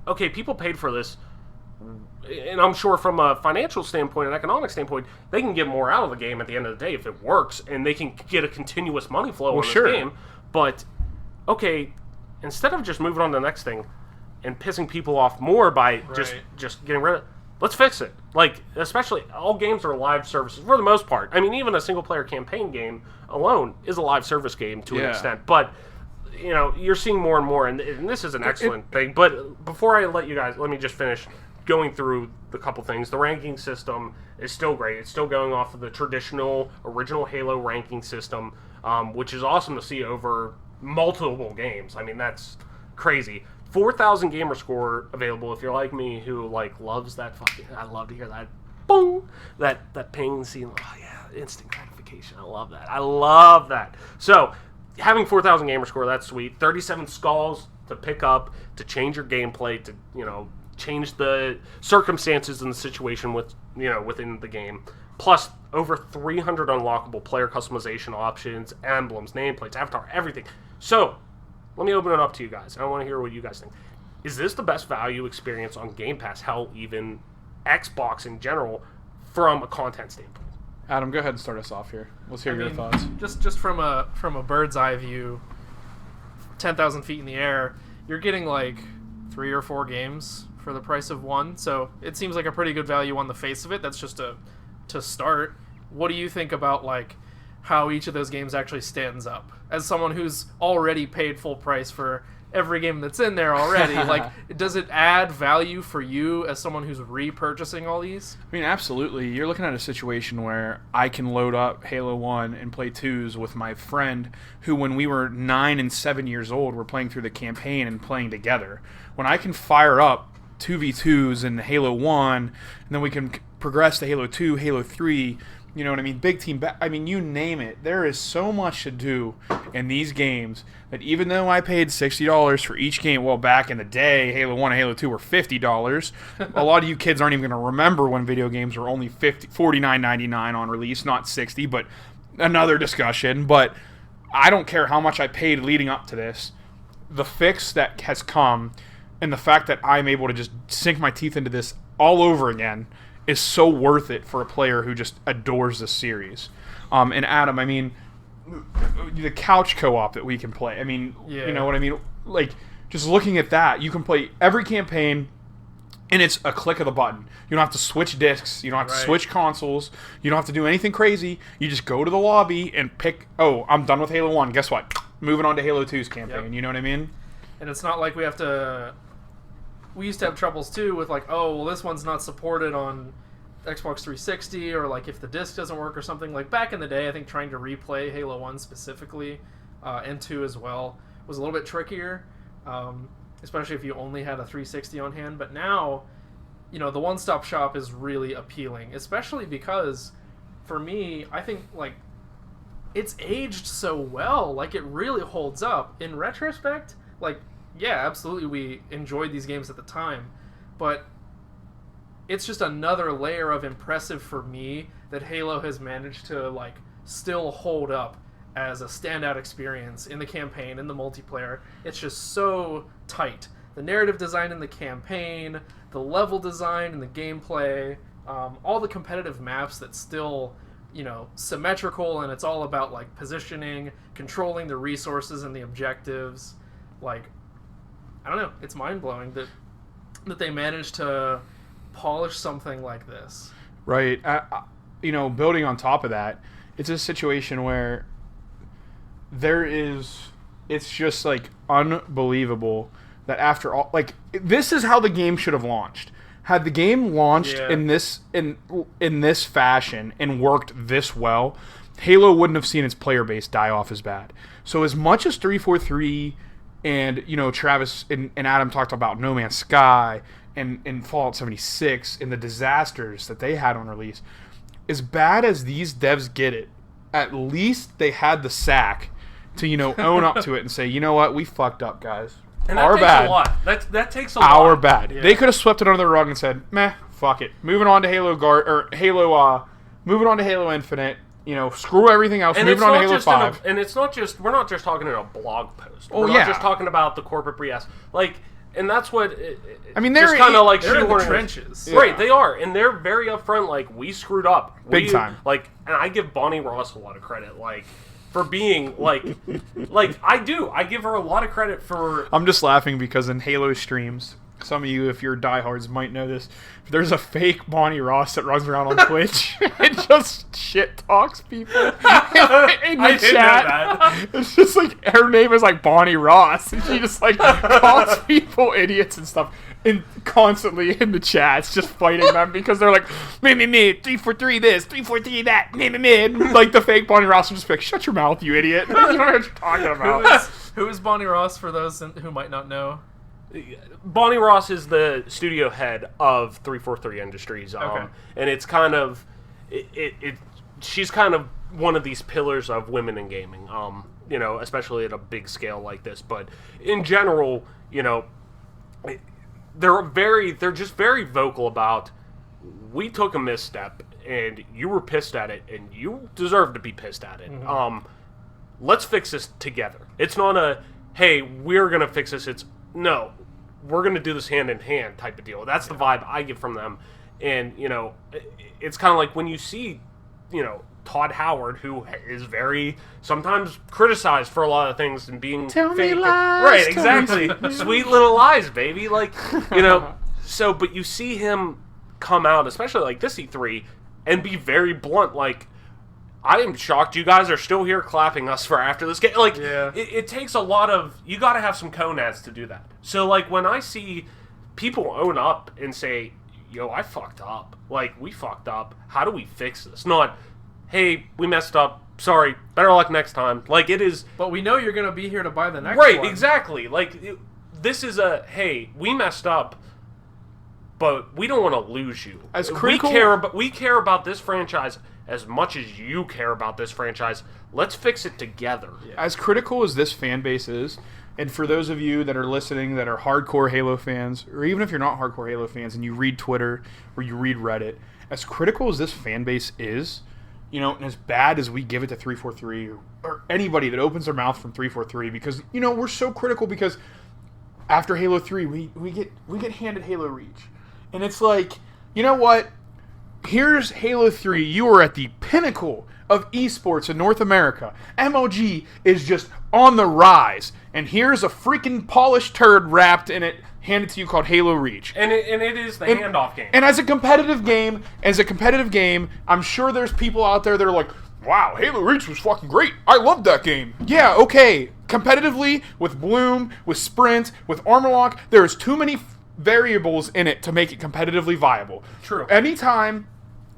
okay, people paid for this, and I'm sure from a financial standpoint, an economic standpoint, they can get more out of the game at the end of the day if it works, and they can get a continuous money flow on this game. But, okay, instead of just moving on to the next thing and pissing people off more by just getting rid of it, let's fix it. Especially, all games are live services for the most part. Even a single-player campaign game alone is a live service game to an extent. But, you're seeing more and more, and this is an excellent thing. But before I let you guys, let me just finish. going through the couple things. The ranking system is still great. It's still going off of the traditional, original Halo ranking system, which is awesome to see over multiple games. I mean, that's crazy. 4,000 gamer score available if you're like me, who loves that fucking. I love to hear that, boom, that ping, seeing, oh yeah, instant gratification. I love that. I love that. So having 4,000 gamer score, that's sweet. 37 skulls to pick up, to change your gameplay, to change the circumstances and the situation within the game. Plus over 300 unlockable player customization options, emblems, nameplates, avatar, everything. So let me open it up to you guys. I want to hear what you guys think. Is this the best value experience on Game Pass? Hell, even Xbox in general, from a content standpoint? Adam, go ahead and start us off here. Let's hear your thoughts. Just from a bird's eye view, 10,000 feet in the air, you're getting 3 or 4 games for the price of one. So it seems like a pretty good value on the face of it. That's just to start. What do you think about how each of those games actually stands up? As someone who's already paid full price for every game that's in there already, does it add value for you as someone who's repurchasing all these? I mean, absolutely. You're looking at a situation where I can load up Halo 1 and play 2s with my friend who, when we were 9 and 7 years old, were playing through the campaign and playing together. When I can fire up 2v2s in Halo 1, and then we can progress to Halo 2, Halo 3, you know what I mean? Big team. I mean, you name it. There is so much to do in these games that even though I paid $60 for each game, well, back in the day, Halo 1 and Halo 2 were $50. A lot of you kids aren't even going to remember when video games were only $49.99 on release, not $60, but another discussion. But I don't care how much I paid leading up to this. The fix that has come and the fact that I'm able to just sink my teeth into this all over again is so worth it for a player who just adores this series. And Adam, I mean, the couch co-op that we can play. I mean, You know what I mean? Just looking at that, you can play every campaign, and it's a click of the button. You don't have to switch discs. You don't have to switch consoles. You don't have to do anything crazy. You just go to the lobby and pick, oh, I'm done with Halo 1. Guess what? Moving on to Halo 2's campaign. Yep. You know what I mean? And it's not like we have to... We used to have troubles too with this one's not supported on Xbox 360, or if the disc doesn't work or something. Back in the day, I think trying to replay Halo 1 specifically, and 2 as well, was a little bit trickier, especially if you only had a 360 on hand. But now, the one-stop shop is really appealing, especially because, for me, I think it's aged so well. It really holds up. In retrospect, yeah, absolutely, we enjoyed these games at the time, but it's just another layer of impressive for me that Halo has managed to still hold up as a standout experience in the campaign, in the multiplayer. It's just so tight. The narrative design in the campaign, the level design and the gameplay, all the competitive maps that still, symmetrical, and it's all about positioning, controlling the resources and the objectives. I don't know. It's mind-blowing that they managed to polish something like this. Right. Building on top of that, it's a situation where it's just unbelievable that after all, this is how the game should have launched. Had the game launched in this fashion and worked this well, Halo wouldn't have seen its player base die off as bad. So as much as 343 and, Travis and Adam talked about No Man's Sky and Fallout 76 and the disasters that they had on release, as bad as these devs get it, at least they had the sack to, own up to it and say, you know what, we fucked up, guys. And that takes bad. a lot. That takes a lot. Our bad. Yeah. They could have swept it under the rug and said, meh, fuck it. Moving on to moving on to Halo Infinite. Screw everything else. Moving on to Halo 5. And it's not just, we're not just talking in a blog post. Oh, We're not just talking about the corporate BS. And that's what, they're kind of they're in the trenches. Yeah. Right, they are. And they're very upfront, we screwed up. Big time. And I give Bonnie Ross a lot of credit, for being, I do. I give her a lot of credit for... I'm just laughing because in Halo streams, some of you, if you're diehards, might know this. There's a fake Bonnie Ross that runs around on Twitch and just shit talks people in the chat. It's just like her name is like Bonnie Ross, and she just like calls people idiots and stuff, and constantly in the chats just fighting them because they're like me 343 this 343 that me. Like the fake Bonnie Ross will just be like, shut your mouth, you idiot. You don't know what you're talking about. Who is Bonnie Ross for those who might not know? Bonnie Ross is the studio head of 343 Industries, Okay. and it's kind of she's kind of one of these pillars of women in gaming, especially at a big scale like this. But in general, they're just very vocal about, we took a misstep and you were pissed at it and you deserve to be pissed at it. Mm-hmm. Let's fix this together. It's not a, hey, we're gonna fix this. It's no, we're going to do this hand in hand type of deal. That's the vibe I get from them. And, it's kind of like when you see, Todd Howard, who is very sometimes criticized for a lot of things and being Tell fake. me lies. Right, exactly. Sweet little lies, baby. Like, so, but you see him come out, especially like this E3, and be very blunt, like, I am shocked you guys are still here clapping us for after this game. Like, it takes a lot of... You got to have some conads to do that. So, like, when I see people own up and say, yo, I fucked up. Like, we fucked up. How do we fix this? Not, hey, we messed up. Sorry. Better luck next time. Like, it is... But we know you're going to be here to buy the next one. Right, exactly. Like, this is a, hey, we messed up, but we don't want to lose you. As critical... We care about this franchise as much as you care about this franchise. Let's fix it together. As critical as this fan base is, and for those of you that are listening that are hardcore Halo fans, or even if you're not hardcore Halo fans and you read Twitter or you read Reddit, as critical as this fan base is, and as bad as we give it to 343 or anybody that opens their mouth from 343, because, we're so critical because after Halo 3, we get handed Halo Reach. And it's like, you know what? Here's Halo 3. You are at the pinnacle of esports in North America. MLG is just on the rise. And here's a freaking polished turd wrapped in it, handed to you, called Halo Reach. And it is the handoff game. And as a competitive game, I'm sure there's people out there that are like, wow, Halo Reach was fucking great. I loved that game. Yeah, okay. Competitively, with Bloom, with Sprint, with Armor Lock, there's too many variables in it to make it competitively viable. True. Anytime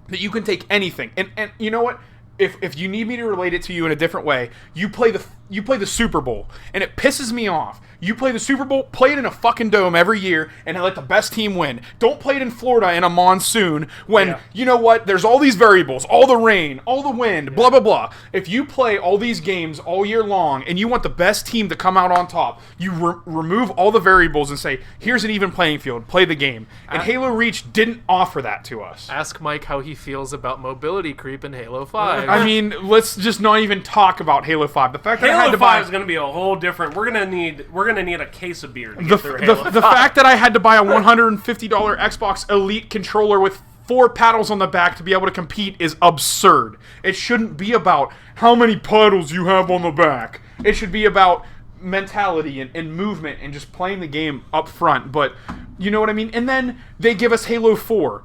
that you can take anything, and you know what? If you need me to relate it to you in a different way, you play the Super Bowl, and it pisses me off. You play the Super Bowl, play it in a fucking dome every year, and let the best team win. Don't play it in Florida in a monsoon when, you know what, there's all these variables, all the rain, all the wind, blah, blah, blah. If you play all these games all year long, and you want the best team to come out on top, you remove all the variables and say, here's an even playing field, play the game. And Halo Reach didn't offer that to us. Ask Mike how he feels about mobility creep in Halo 5. I mean, let's just not even talk about Halo 5. The fact that I had Halo to 5 is going to be a whole different... We're gonna need a case of beer to get through Halo 5. The fact that I had to buy a $150 Xbox Elite controller with 4 paddles on the back to be able to compete is absurd. It shouldn't be about how many paddles you have on the back. It should be about mentality and movement and just playing the game up front. But you know what I mean? And then they give us Halo 4.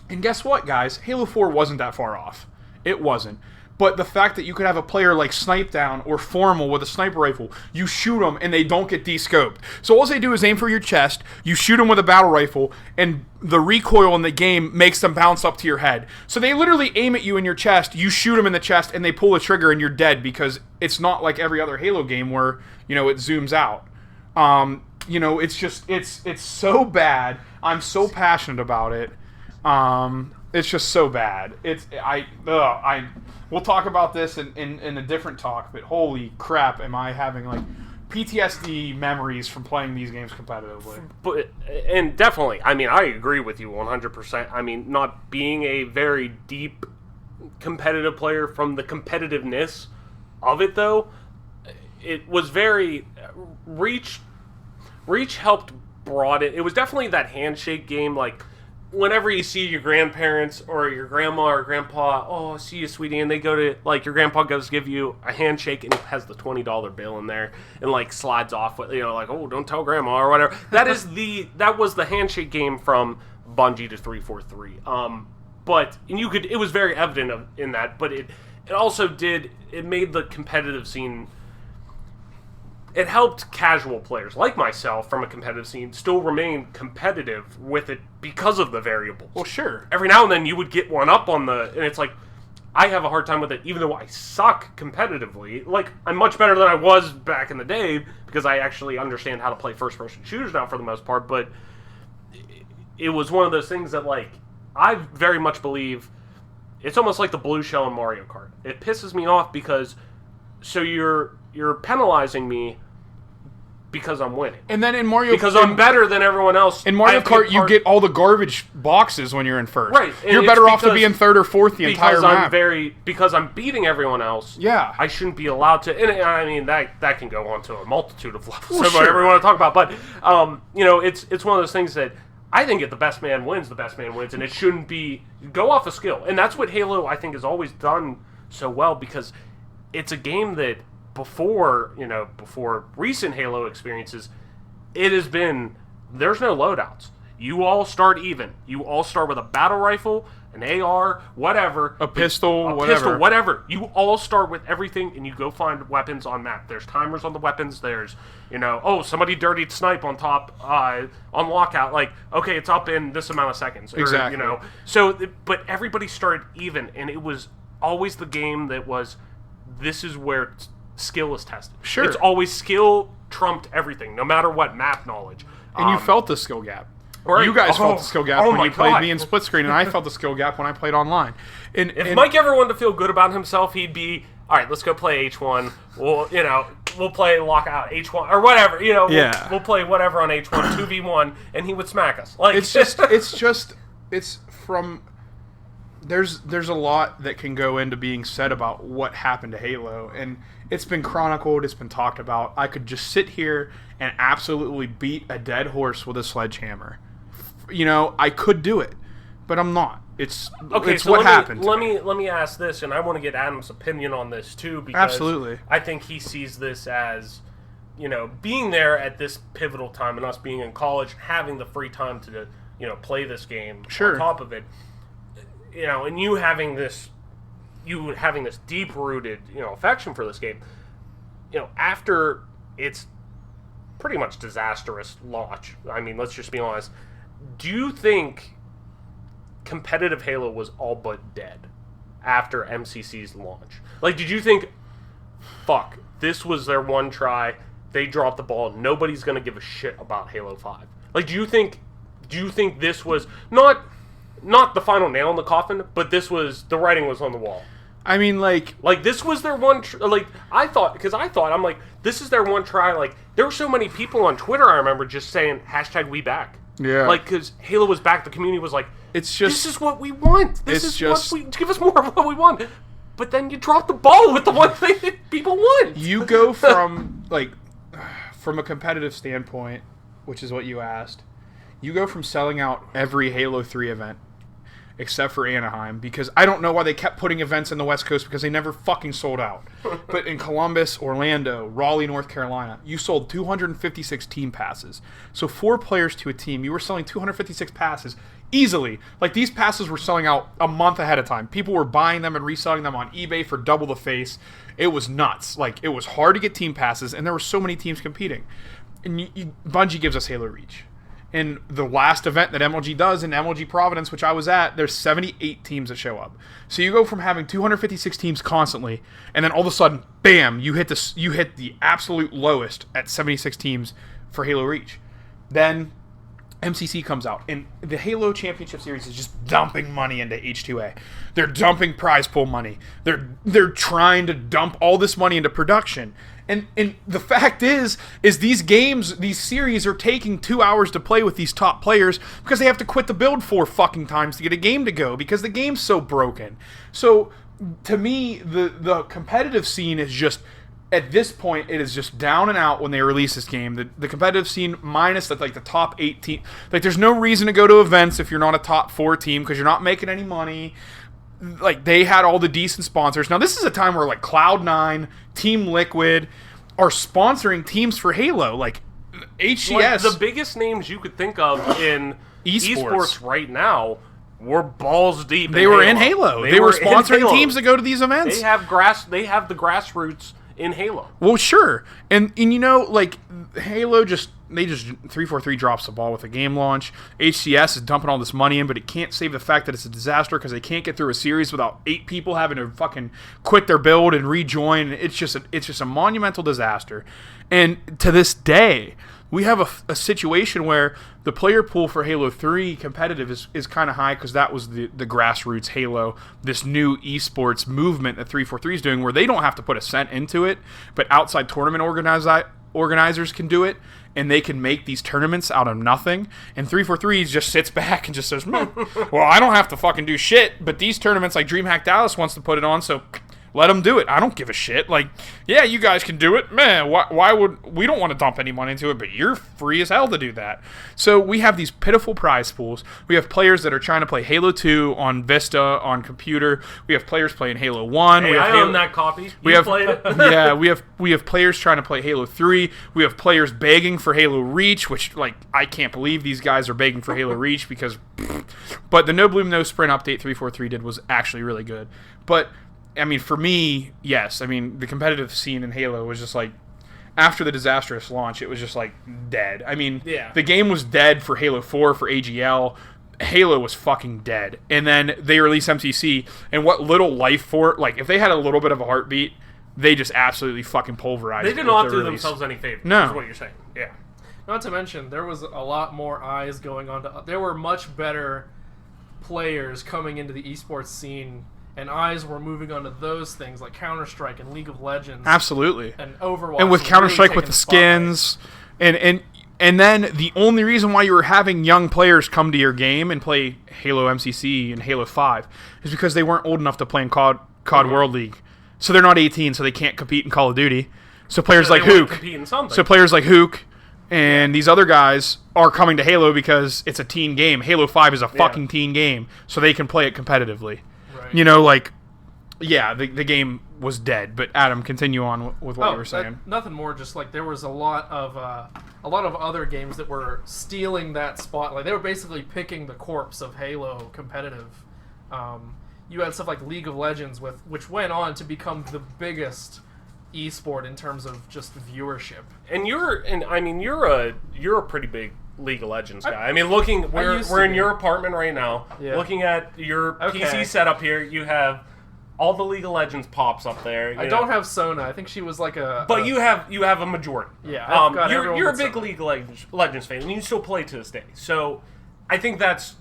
And guess what, guys? Halo 4 wasn't that far off. It wasn't. But the fact that you could have a player like Snipe Down or Formal with a sniper rifle, you shoot them and they don't get descoped. So all they do is aim for your chest, you shoot them with a battle rifle, and the recoil in the game makes them bounce up to your head. So they literally aim at you in your chest, you shoot them in the chest, and they pull the trigger and you're dead, because it's not like every other Halo game where, it zooms out. It's so bad. I'm so passionate about it. It's just so bad. We'll talk about this in a different talk, but holy crap, am I having like PTSD memories from playing these games competitively. And definitely, I mean, I agree with you 100%. I mean, not being a very deep competitive player, from the competitiveness of it though, it was very Reach helped broaden. It was definitely that handshake game, like whenever you see your grandparents or your grandma or grandpa, oh, see you, sweetie, and they go to, like, your grandpa goes to give you a handshake and he has the $20 bill in there and, like, slides off with, you know, like, oh, don't tell grandma or whatever. That was the handshake game from Bungie to 343. But, and it was very evident in that, but it also it made the competitive scene, it helped casual players like myself from a competitive scene still remain competitive with it because of the variables. Well, sure. Every now and then you would get one up and it's like, I have a hard time with it, even though I suck competitively. Like, I'm much better than I was back in the day because I actually understand how to play first-person shooters now for the most part, but it was one of those things that, like, I very much believe it's almost like the blue shell in Mario Kart. It pisses me off because you're penalizing me because I'm winning. And then in Mario... Because I'm better than everyone else. In Mario Kart, you get all the garbage boxes when you're in first. Right. You're better off to be in third or fourth the entire map. Because I'm beating everyone else, yeah, I shouldn't be allowed to... And I mean, that can go on to a multitude of levels, well, sure. whatever we want to talk about. But, you know, it's one of those things that I think if the best man wins, and it shouldn't be... Go off a skill. And that's what Halo, I think, has always done so well, because it's a game that before recent Halo experiences, it has been, there's no loadouts. You all start even. You all start with a battle rifle, an AR, whatever. A pistol, whatever. You all start with everything, and you go find weapons on map. There's timers on the weapons. There's, somebody dirtied snipe on top, on lockout. Like, okay, it's up in this amount of seconds. Exactly. But everybody started even, and it was always the game that was, this is where skill is tested. Sure. It's always skill trumped everything, no matter what map knowledge. And you felt the skill gap. Right. You guys felt the skill gap when you played God. me in split screen, and I felt the skill gap when I played online. If Mike ever wanted to feel good about himself, he'd be, all right, let's go play H1. We'll play lockout H1 or whatever. We'll play whatever on H1 2v1, and he would smack us. Like it's from. There's a lot that can go into being said about what happened to Halo, and it's been chronicled, it's been talked about. I could just sit here and absolutely beat a dead horse with a sledgehammer. I could do it, but I'm not. It's what happened. Let me ask this, and I want to get Adam's opinion on this too, because absolutely. I think he sees this as, being there at this pivotal time, and us being in college, having the free time to, play this game. Sure. On top of it. And you having this deep-rooted, affection for this game, after its pretty much disastrous launch, I mean, let's just be honest, do you think competitive Halo was all but dead after MCC's launch? Like, did you think, fuck, this was their one try, they dropped the ball, nobody's gonna give a shit about Halo 5? Like, do you think this was not the final nail in the coffin, but the writing was on the wall? I mean, like this was their one, I'm like, this is their one try. Like, there were so many people on Twitter, I remember, just saying, #WeBack. Yeah. Like, because Halo was back, the community was like, it's just, this is what we want. Give us more of what we want. But then you drop the ball with the one thing that people want. You go from, from a competitive standpoint, which is what you asked, you go from selling out every Halo 3 event, except for Anaheim, because I don't know why they kept putting events in the West Coast, because they never fucking sold out. But in Columbus, Orlando, Raleigh, North Carolina, you sold 256 team passes. So 4 players to a team, you were selling 256 passes easily. Like, these passes were selling out a month ahead of time. People were buying them and reselling them on eBay for double the face. It was nuts. Like, it was hard to get team passes, and there were so many teams competing. And Bungie gives us Halo Reach. In the last event that MLG does in MLG Providence, which I was at, there's 78 teams that show up. So you go from having 256 teams constantly, and then all of a sudden, bam, you hit the absolute lowest at 76 teams for Halo Reach. Then MCC comes out, and the Halo Championship Series is just dumping money into H2A. They're dumping prize pool money. They're trying to dump all this money into production. And the fact is these games, these series are taking 2 hours to play with these top players because they have to quit the build 4 fucking times to get a game to go because the game's so broken. So, to me, the competitive scene is just at this point, it is just down and out when they release this game. The competitive scene minus the top 8 team. Like, there's no reason to go to events if you're not a top 4 team because you're not making any money. Like, they had all the decent sponsors. Now, this is a time where, like, Cloud9, Team Liquid are sponsoring teams for Halo. Like, HCS. Like, the biggest names you could think of in esports right now were balls deep. They were in Halo. They were sponsoring teams to go to these events. They have the grassroots in Halo. Well, sure, and you know, like Halo, just 343 drops the ball with a game launch. HCS is dumping all this money in, but it can't save the fact that it's a disaster because they can't get through a series without 8 people having to fucking quit their build and rejoin. It's just a monumental disaster, and to this day, we have a situation where the player pool for Halo 3 competitive is kind of high because that was the grassroots Halo, this new esports movement that 343 is doing where they don't have to put a cent into it, but outside tournament organizers can do it, and they can make these tournaments out of nothing. And 343 just sits back and just says, well, I don't have to fucking do shit, but these tournaments like DreamHack Dallas wants to put it on, so let them do it. I don't give a shit. Like, yeah, you guys can do it. Man, why would... We don't want to dump any money into it, but you're free as hell to do that. So we have these pitiful prize pools. We have players that are trying to play Halo 2 on Vista, on computer. We have players playing Halo 1. Hey, I own that copy. You played it? Yeah, we have players trying to play Halo 3. We have players begging for Halo Reach, which, like, I can't believe these guys are begging for Halo Reach because... But the No Bloom No Sprint update 343 did was actually really good. But... I mean, for me, yes. I mean, the competitive scene in Halo was just like, after the disastrous launch, it was just like dead. I mean, The game was dead for Halo 4, for AGL. Halo was fucking dead. And then they released MCC, and what little life for it, like, if they had a little bit of a heartbeat, they just absolutely fucking pulverized it. They did not do themselves any favors, is what you're saying. Yeah. Not to mention, there was a lot more eyes going on. There were much better players coming into the esports scene, and eyes were moving on to those things like Counter-Strike and League of Legends. Absolutely. And Overwatch. And with Counter-Strike, really with the skins. And then the only reason why you were having young players come to your game and play Halo MCC and Halo 5 is because they weren't old enough to play in COD World League. So they're not 18, so they can't compete in Call of Duty. So players like Hook. So players like Hook and these other guys are coming to Halo because it's a teen game. Halo 5 is a fucking teen game, so they can play it competitively. Right. You know, like, yeah, the game was dead. But Adam, continue on with what you were saying. Nothing more. Just like there was a lot of other games that were stealing that spot. Like they were basically picking the corpse of Halo competitive. You had stuff like League of Legends, which went on to become the biggest esport in terms of just viewership. And you're a pretty big League of Legends guy. I mean, we're in your apartment right now. Yeah. Looking at your PC setup here, you have all the League of Legends pops up there. I don't have Sona. I think she was like a. But you have a majority. Yeah, you're a big League of Legends fan, and you still play to this day. So I think that's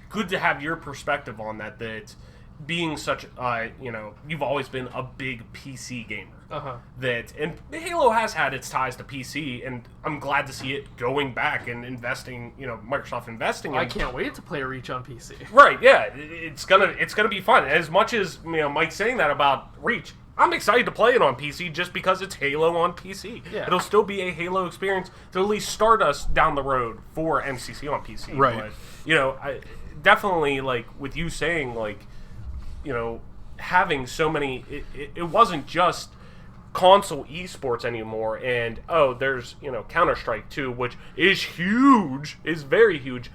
good to have your perspective on that. That being such, you've always been a big PC gamer. And Halo has had its ties to PC, and I'm glad to see it going back and investing. Microsoft investing. I can't wait to play Reach on PC. Right? Yeah, it's gonna be fun. As much as Mike's saying that about Reach, I'm excited to play it on PC just because it's Halo on PC. Yeah. It'll still be a Halo experience to at least start us down the road for MCC on PC. Right. But, I definitely like with you saying having so many. It wasn't just console esports anymore, and there's Counter-Strike 2, which is huge, is very huge,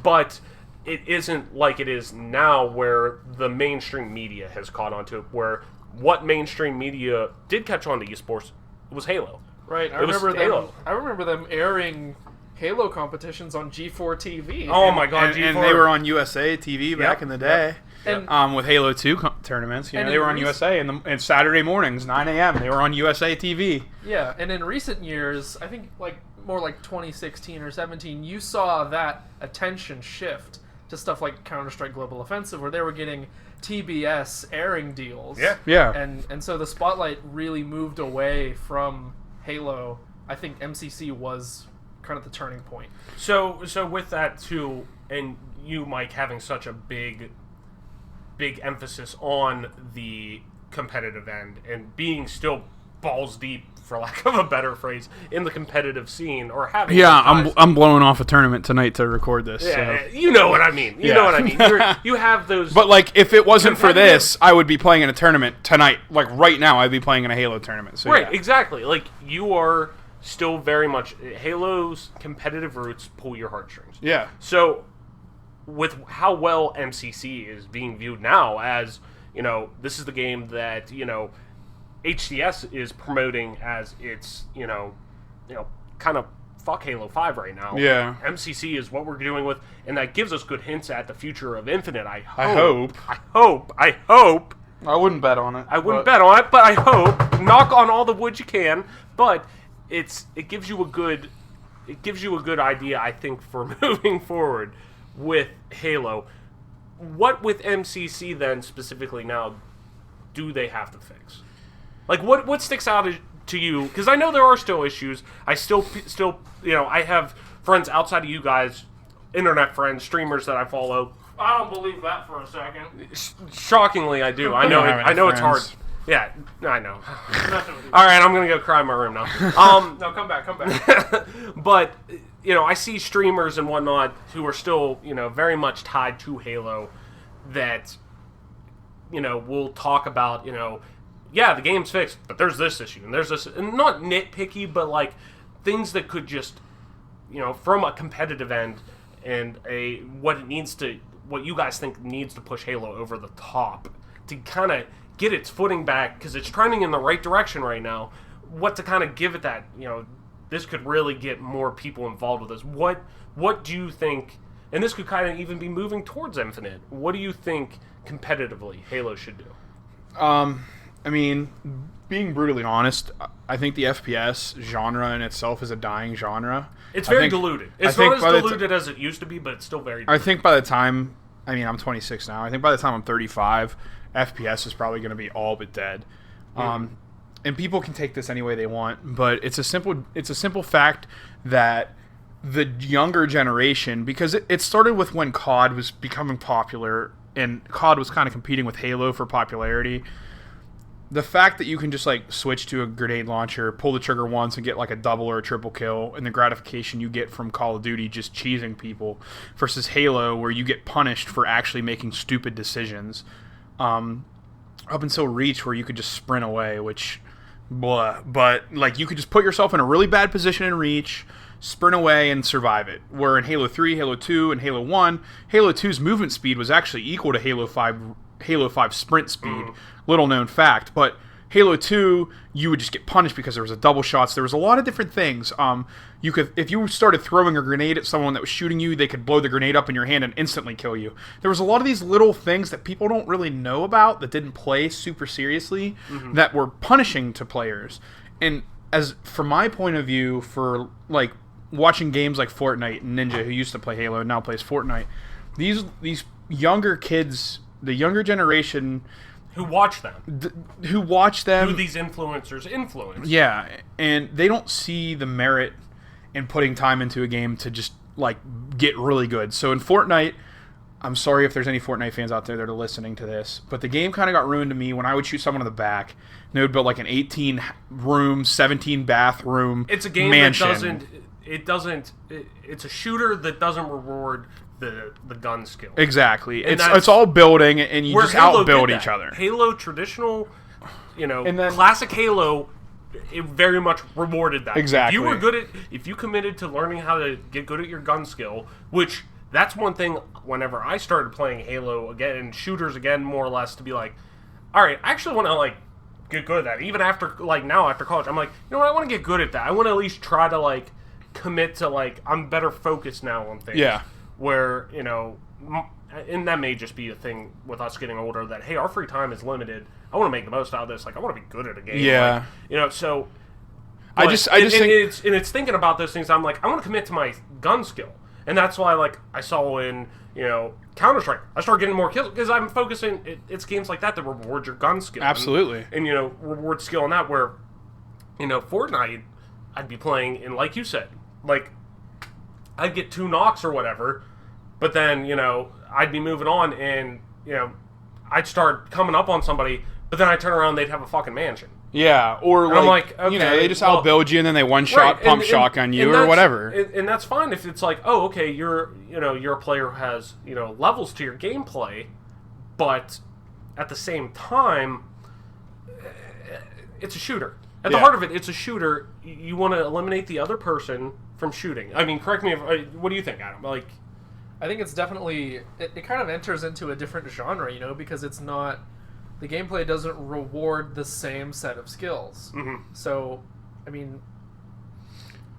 but it isn't like it is now where the mainstream media has caught on to it, where what mainstream media did catch on to esports was Halo. Right. I remember them airing Halo competitions on G4 TV. Oh my god, G4. And they were on USA TV back in the day. And with Halo 2 tournaments, they were on USA, and Saturday mornings, 9 a.m., they were on USA TV. Yeah, and in recent years, I think more like 2016 or 17, you saw that attention shift to stuff like Counter-Strike Global Offensive, where they were getting TBS airing deals. Yeah. And so the spotlight really moved away from Halo. I think MCC was kind of the turning point. So with that too, and you, Mike, having such a big emphasis on the competitive end and being still balls deep, for lack of a better phrase, in the competitive scene, or having Yeah, those guys. I'm blowing off a tournament tonight to record this. Yeah, So. you know what I mean. You know what I mean. You have those. But like, if it wasn't for competitive- this, I would be playing in a tournament tonight. Like right now, I'd be playing in a Halo tournament. So, right, yeah. exactly. Like, you are still very much Halo's competitive roots pull your heartstrings. Yeah. So, with how well MCC is being viewed now as, this is the game that, HCS is promoting as its, kind of fuck Halo 5 right now. Yeah. MCC is what we're doing with, and that gives us good hints at the future of Infinite. I hope. hope. I wouldn't bet on it. I wouldn't bet on it, but I hope. Knock on all the wood you can. But it gives you a good idea, I think, for moving forward with Halo. What with MCC then specifically now do they have to fix? Like, what sticks out to you? Because I know there are still issues. I still I have friends outside of you guys, internet friends, streamers that I follow. I don't believe that for a second. Shockingly, I do. I know. don't have any I know it's hard. friends. Yeah, I know. Nothing with you. All right, I'm gonna go cry in my room now. No, come back. But I see streamers and whatnot who are still very much tied to Halo that will talk about yeah, the game's fixed, but there's this issue and there's this, and not nitpicky, but like things that could just from a competitive end and what you guys think needs to push Halo over the top to kind of get its footing back, because it's trending in the right direction right now. What to kind of give it that, this could really get more people involved with this. What do you think, and this could kind of even be moving towards Infinite, what do you think competitively Halo should do? I mean, being brutally honest, I think the FPS genre in itself is a dying genre. It's very diluted. It's not as by the diluted as it used to be, but it's still very I think by the time, I'm 26 now. I think by the time I'm 35, FPS is probably going to be all but dead. And people can take this any way they want, but it's a simple fact that the younger generation, because it started with when COD was becoming popular and COD was kind of competing with Halo for popularity. The fact that you can just like switch to a grenade launcher, pull the trigger once and get like a double or a triple kill, and the gratification you get from Call of Duty just cheesing people, versus Halo where you get punished for actually making stupid decisions. Up until Reach where you could just sprint away, which blah, but like you could just put yourself in a really bad position in Reach, sprint away and survive it. Where in Halo 3, Halo 2, and Halo 1, Halo 2's movement speed was actually equal to Halo 5 sprint speed. Little known fact, but Halo 2, you would just get punished because there was a double shots. There was a lot of different things. You could, if you started throwing a grenade at someone that was shooting you, they could blow the grenade up in your hand and instantly kill you. There was a lot of these little things that people don't really know about, that didn't play super seriously, that were punishing to players. And as from my point of view, for like watching games like Fortnite and Ninja, who used to play Halo and now plays Fortnite, these younger kids, the younger generation who watch them, who these influencers influence. Yeah, and they don't see the merit in putting time into a game to just like get really good. So in Fortnite, I'm sorry if there's any Fortnite fans out there that are listening to this, but the game kind of got ruined to me when I would shoot someone in the back and they would build like an 18-room, 17-bathroom It's a game mansion. It's a shooter that doesn't reward the gun skill. Exactly. And It's all building, and you Where just Halo outbuild did each that. other. Halo traditional, And then- classic Halo, it very much rewarded that. Exactly. If you committed to learning how to get good at your gun skill, which that's one thing whenever I started playing Halo again, and shooters again, more or less, to be like, all right, I actually want to like get good at that. Even after after college, I'm like, you know what, I want to get good at that. I want to at least try to like commit to like, I'm better focused now on things. Yeah. Where, and that may just be a thing with us getting older, that, hey, our free time is limited. I want to make the most out of this. Like, I want to be good at a game. Yeah. Like, so... I just think... It's thinking about those things, I'm like, I want to commit to my gun skill. And that's why, like, I saw in, Counter-Strike, I started getting more kills, because I'm focusing... It's games like that reward your gun skill. Absolutely. And reward skill in that, where, Fortnite, I'd be playing, and like you said, like, I'd get 2 knocks or whatever, but then, I'd be moving on, and, I'd start coming up on somebody, But then I turn around, they'd have a fucking mansion. Yeah, or I'm like, you know, okay, they just well, outbuild you and then they one-shot pump shotgun you or whatever. And that's fine if it's like, oh, okay, you're a player who has, levels to your gameplay, but at the same time, it's a shooter. At the heart of it, it's a shooter. You want to eliminate the other person from shooting. I mean, correct me if... what do you think, Adam? Like, I think it's definitely... It kind of enters into a different genre, because it's not... The gameplay doesn't reward the same set of skills. Mm-hmm. So, I mean...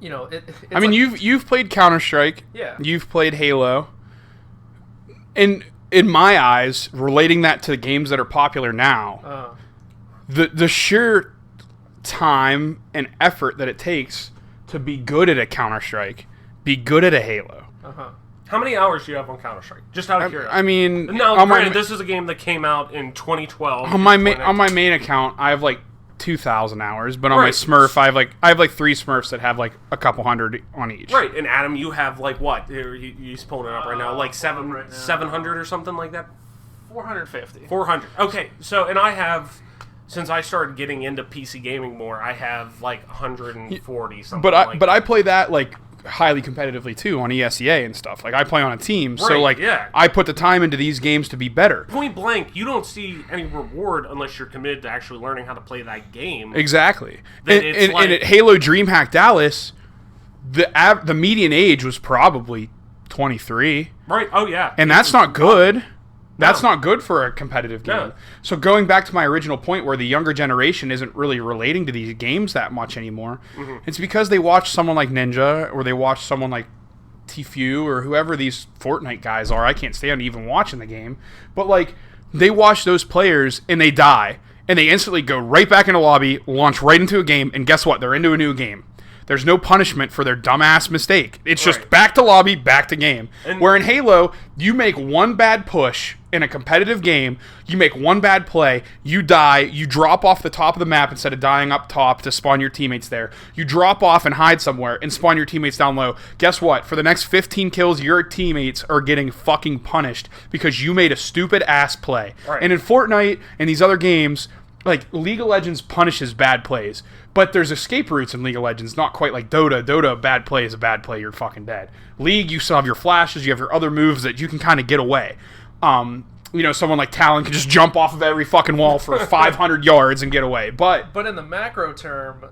I mean, you've played Counter-Strike. Yeah. You've played Halo. And in my eyes, relating that to the games that are popular now, the sheer time and effort that it takes to be good at a Counter-Strike, be good at a Halo. how many hours do you have on Counter-Strike? Just out of curiosity. I mean... Now, granted, this is a game that came out in 2012. On my main account, I have like 2,000 hours, but on my Smurf, I have like 3 Smurfs that have like a couple hundred on each. Right, and Adam, you have like what? He's pulling it up right now, like 700 or something like that. 450. 400. Okay, so and I have, since I started getting into PC gaming more, I have like 140 something. But I play that like highly competitively too on ESEA and stuff. Like I play on a team, so like I put the time into these games to be better. Point blank, you don't see any reward unless you're committed to actually learning how to play that game. Exactly. And at Halo DreamHack Dallas, the median age was probably 23. Right. Oh yeah. And that's not good. That's not good for a competitive game. No. So going back to my original point where the younger generation isn't really relating to these games that much anymore, it's because they watch someone like Ninja or they watch someone like Tfue or whoever these Fortnite guys are. I can't stand even watching the game. But like they watch those players and they die and they instantly go right back into lobby, launch right into a game, and guess what? They're into a new game. There's no punishment for their dumbass mistake. It's just back to lobby, back to game. Where in Halo, you make one bad push in a competitive game, you make one bad play, you die, you drop off the top of the map instead of dying up top to spawn your teammates there. You drop off and hide somewhere and spawn your teammates down low. Guess what? For the next 15 kills, your teammates are getting fucking punished because you made a stupid ass play. Right. And in Fortnite and these other games, like League of Legends punishes bad plays, but there's escape routes in League of Legends, not quite like Dota. Dota, a bad play is a bad play, you're fucking dead. League, you still have your flashes, you have your other moves that you can kind of get away. Someone like Talon can just jump off of every fucking wall for 500 yards and get away. But in the macro term,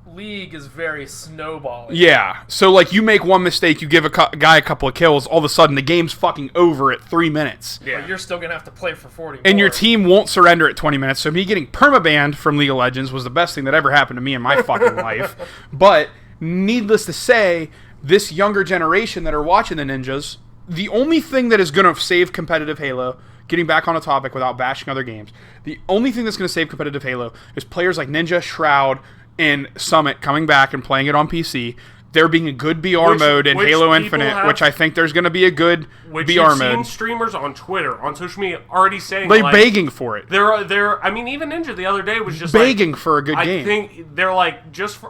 League is very snowballing. Yeah, so like you make one mistake, you give a guy a couple of kills, all of a sudden the game's fucking over at 3 minutes. Yeah. But you're still going to have to play for 40 And more. your team won't surrender at 20 minutes, so me getting permabanned from League of Legends was the best thing that ever happened to me in my fucking life. But, needless to say, this younger generation that are watching the Ninjas, the only thing that is going to save competitive Halo, getting back on a topic without bashing other games, the only thing that's going to save competitive Halo is players like Ninja, Shroud, and Summit coming back and playing it on PC. There being a good BR mode in Halo Infinite, which I think there's going to be a good BR you've mode. Seen streamers on Twitter, on social media, already saying they're begging for it. I mean, even Ninja the other day was just begging for a good game. I think they're like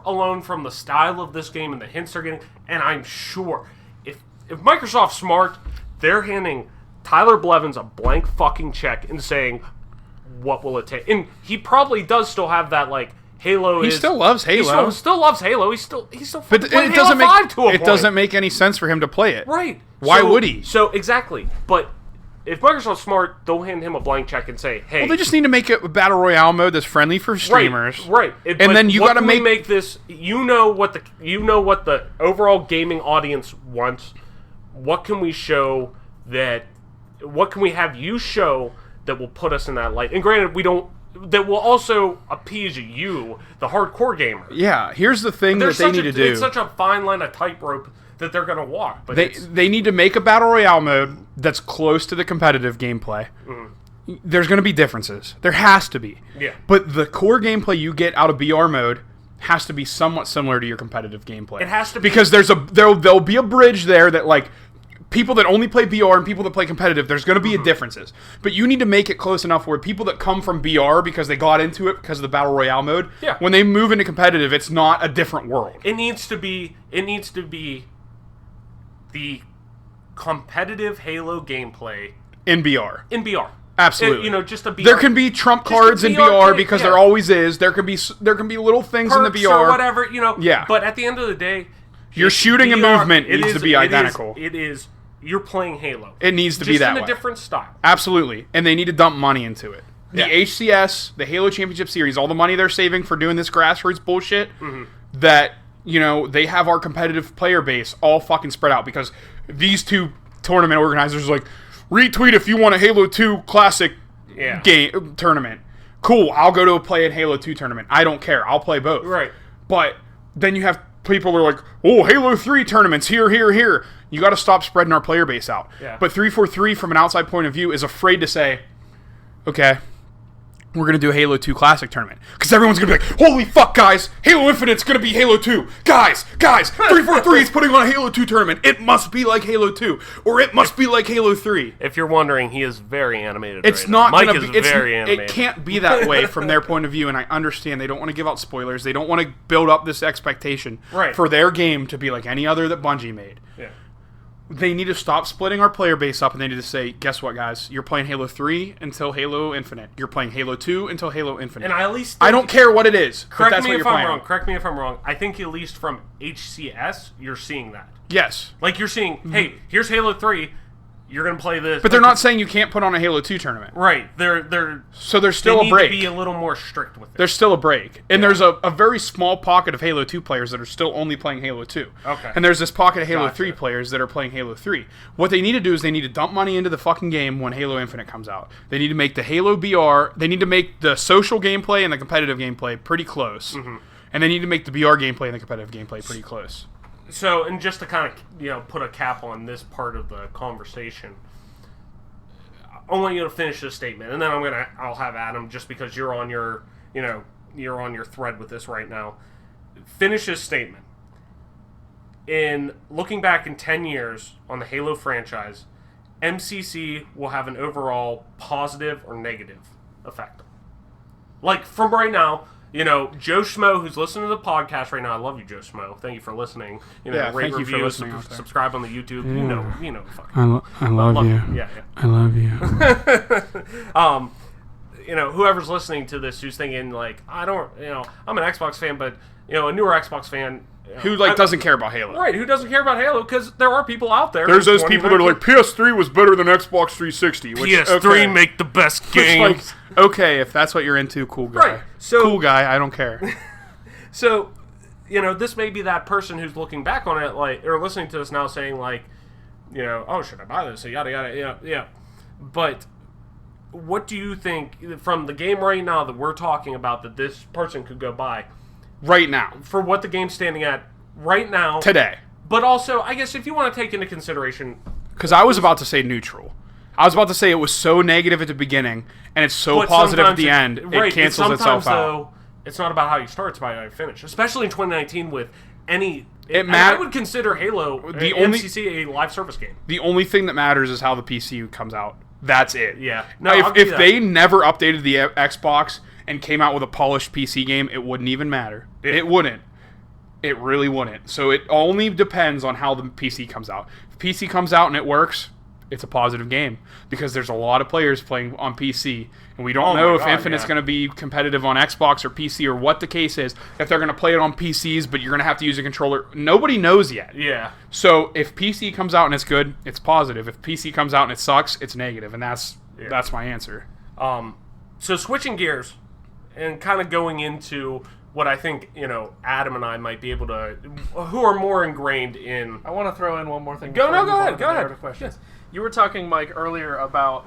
alone from the style of this game and the hints they're getting, and I'm sure if Microsoft's smart, they're handing Tyler Blevins a blank fucking check and saying, "What will it take?" And he probably does still have that like. He still loves Halo. He still loves Halo. He's still but it doesn't make it doesn't make any sense for him to play it. Right. Why would he? So exactly. But if Microsoft's smart, they'll hand him a blank check and say, "Hey." Well, they just need to make it a battle royale mode that's friendly for streamers. Right. And then you got to make this. You know what the overall gaming audience wants. What can we show that? What can we have you show that will put us in that light? And granted, we don't. That will also appease you, the hardcore gamer. Yeah, here's the thing that they need to do. It's such a fine line, a tightrope that they're going to walk. But they need to make a battle royale mode that's close to the competitive gameplay. There's going to be differences. There has to be. Yeah. But the core gameplay you get out of BR mode has to be somewhat similar to your competitive gameplay. It has to be. Because there'll be a bridge there that like people that only play BR and people that play competitive, there's going to be differences. But you need to make it close enough where people that come from BR because they got into it because of the Battle Royale mode, when they move into competitive, it's not a different world. It needs to be the competitive Halo gameplay in BR. Absolutely. Just a BR. There can be trump cards in BR because there always is. There can be little things in the BR or whatever. Yeah. But at the end of the day, your shooting and movement needs to be identical. It is. You're playing Halo. It needs to be that way. Just in a different style. Absolutely, and they need to dump money into it. The Yeah. HCS, the Halo Championship Series, all the money they're saving for doing this grassroots bullshit, that they have our competitive player base all fucking spread out because these two tournament organizers are like, retweet if you want a Halo 2 Classic game tournament. Cool, I'll go to play a Halo 2 tournament. I don't care. I'll play both. Right. But then you have people who are like, oh, Halo 3 tournaments, here. You got to stop spreading our player base out. Yeah. But 343, from an outside point of view, is afraid to say, okay, we're going to do a Halo 2 Classic tournament. Because everyone's going to be like, holy fuck, guys, Halo Infinite's going to be Halo 2. Guys, 343 is putting on a Halo 2 tournament. It must be like Halo 2. Or it must be like Halo 3. If you're wondering, he is very animated. It's right not now. going to Mike be. is very animated. It can't be that way from their point of view, and I understand they don't want to give out spoilers. They don't want to build up this expectation for their game to be like any other that Bungie made. Yeah. They need to stop splitting our player base up, and they need to say, guess what, guys? You're playing Halo 3 until Halo Infinite. You're playing Halo 2 until Halo Infinite. And I at least I don't care what it is. Correct me if I'm wrong. Correct me if I'm wrong. I think at least from HCS, you're seeing that. Yes. Like you're seeing, hey, here's Halo 3. You're gonna play this. But they're not saying you can't put on a Halo 2 tournament. Right. They're so there's still they a break. Need to be a little more strict with it. There's still a break. And there's a very small pocket of Halo 2 players that are still only playing Halo 2. Okay. And there's this pocket of Halo 3 players that are playing Halo 3. What they need to do is they need to dump money into the fucking game when Halo Infinite comes out. They need to make the Halo BR, they need to make the social gameplay and the competitive gameplay pretty close. And they need to make the BR gameplay and the competitive gameplay pretty close. So, and just to kind of, put a cap on this part of the conversation, I want you to finish this statement, and then I'll have Adam, just because you're on your thread with this right now. Finish this statement. In looking back in 10 years on the Halo franchise, MCC will have an overall positive or negative effect. Like, from right now, Joe Schmo, who's listening to the podcast right now, I love you, Joe Schmo. Thank you for listening. Rate, thank you review, for listening. subscribe on the YouTube. Yeah. Fucking. I love you. Yeah. I love you. Whoever's listening to this who's thinking like, I'm an Xbox fan, but a newer Xbox fan who doesn't care about Halo. Right, who doesn't care about Halo, because there are people out there. There's those people that are like, PS3 was better than Xbox 360. Which, PS3 make the best games. Okay, if that's what you're into, cool guy. Right. So, cool guy, I don't care. So, this may be that person who's looking back on it, like, or listening to us now saying like, oh, should I buy this? So yada yada, yeah. But what do you think from the game right now that we're talking about that this person could go buy? Right now. For what the game's standing at right now. Today. But also, I guess if you want to take into consideration... Because I was about to say neutral. I was about to say it was so negative at the beginning, and it's so positive at the end, it cancels itself out. Though, it's not about how you start, it's about how you finish. Especially in 2019 with any... I would consider Halo, MCC, a live service game. The only thing that matters is how the PC comes out. That's it. Yeah. No, if they never updated the Xbox and came out with a polished PC game, it wouldn't even matter. Yeah. It wouldn't. It really wouldn't. So it only depends on how the PC comes out. If PC comes out and it works, it's a positive game. Because there's a lot of players playing on PC, and we don't know if Infinite's going to be competitive on Xbox or PC or what the case is. If they're going to play it on PCs, but you're going to have to use a controller. Nobody knows yet. Yeah. So if PC comes out and it's good, it's positive. If PC comes out and it sucks, it's negative. And that's my answer. So switching gears and kind of going into what I think, Adam and I might be able to, who are more ingrained in... I want to throw in one more thing. Go ahead. Questions. You were talking, Mike, earlier about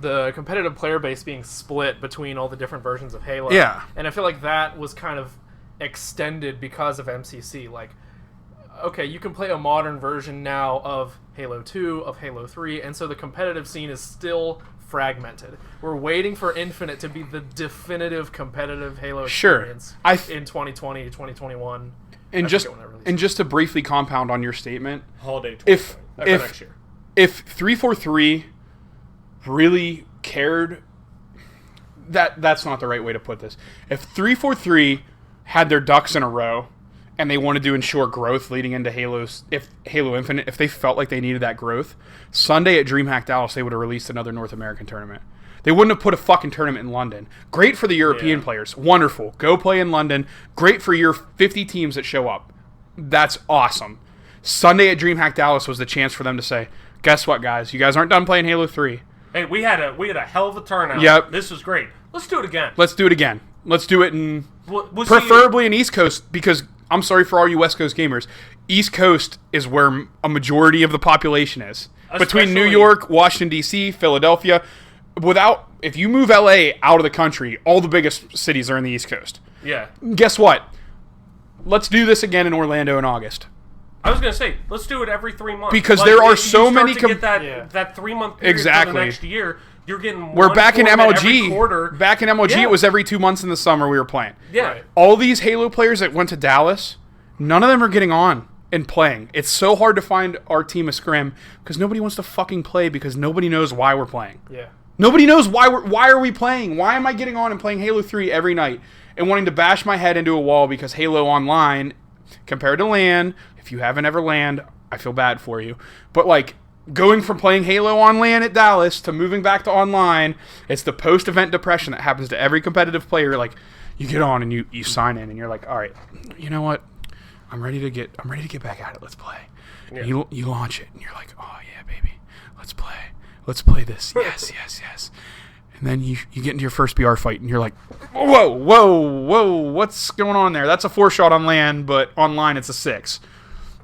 the competitive player base being split between all the different versions of Halo. Yeah. And I feel like that was kind of extended because of MCC. Like, okay, you can play a modern version now of Halo 2, of Halo 3, and so the competitive scene is still fragmented. We're waiting for Infinite to be the definitive competitive Halo experience in 2020, 2021. And just to briefly compound on your statement, holiday 2020. Next year. If 343 really cared, that's not the right way to put this. If 343 had their ducks in a row and they wanted to ensure growth leading into Halo Infinite, if they felt like they needed that growth, Sunday at DreamHack Dallas, they would have released another North American tournament. They wouldn't have put a fucking tournament in London. Great for the European players. Wonderful. Go play in London. Great for your 50 teams that show up. That's awesome. Sunday at DreamHack Dallas was the chance for them to say, guess what, guys? You guys aren't done playing Halo 3. Hey, we had a hell of a turnout. Yep. This was great. Let's do it again. Let's do it again. Let's do it in We'll preferably in East Coast, because I'm sorry for all you West Coast gamers. East Coast is where a majority of the population is. Between New Especially- York, Washington, D.C., Philadelphia. If you move L.A. out of the country, all the biggest cities are in the East Coast. Yeah. Guess what? Let's do this again in Orlando in August. I was gonna say, let's do it every 3 months. Because there are so many You start to get that 3 month period Exactly. for the next year. You're getting We're one back in tournament every MLG. quarter. Back in MLG, Yeah. it was every 2 months in the summer we were playing. Yeah. Right. All these Halo players that went to Dallas, none of them are getting on and playing. It's so hard to find our team of Scrim because nobody wants to fucking play because nobody knows why we're playing. Yeah. Nobody knows why are we playing? Why am I getting on and playing Halo 3 every night and wanting to bash my head into a wall because Halo Online, compared to LAN, if you haven't ever LANed, I feel bad for you. But like going from playing Halo on LAN at Dallas to moving back to online, it's the post-event depression that happens to every competitive player. Like you get on and you sign in and you're like, all right, you know what? I'm ready to get back at it. Let's play. Yeah. You launch it and you're like, oh yeah, baby, let's play. Let's play this. Yes, yes, yes. And then you get into your first BR fight and you're like, whoa, what's going on there? That's a 4-shot on LAN, but online it's a 6.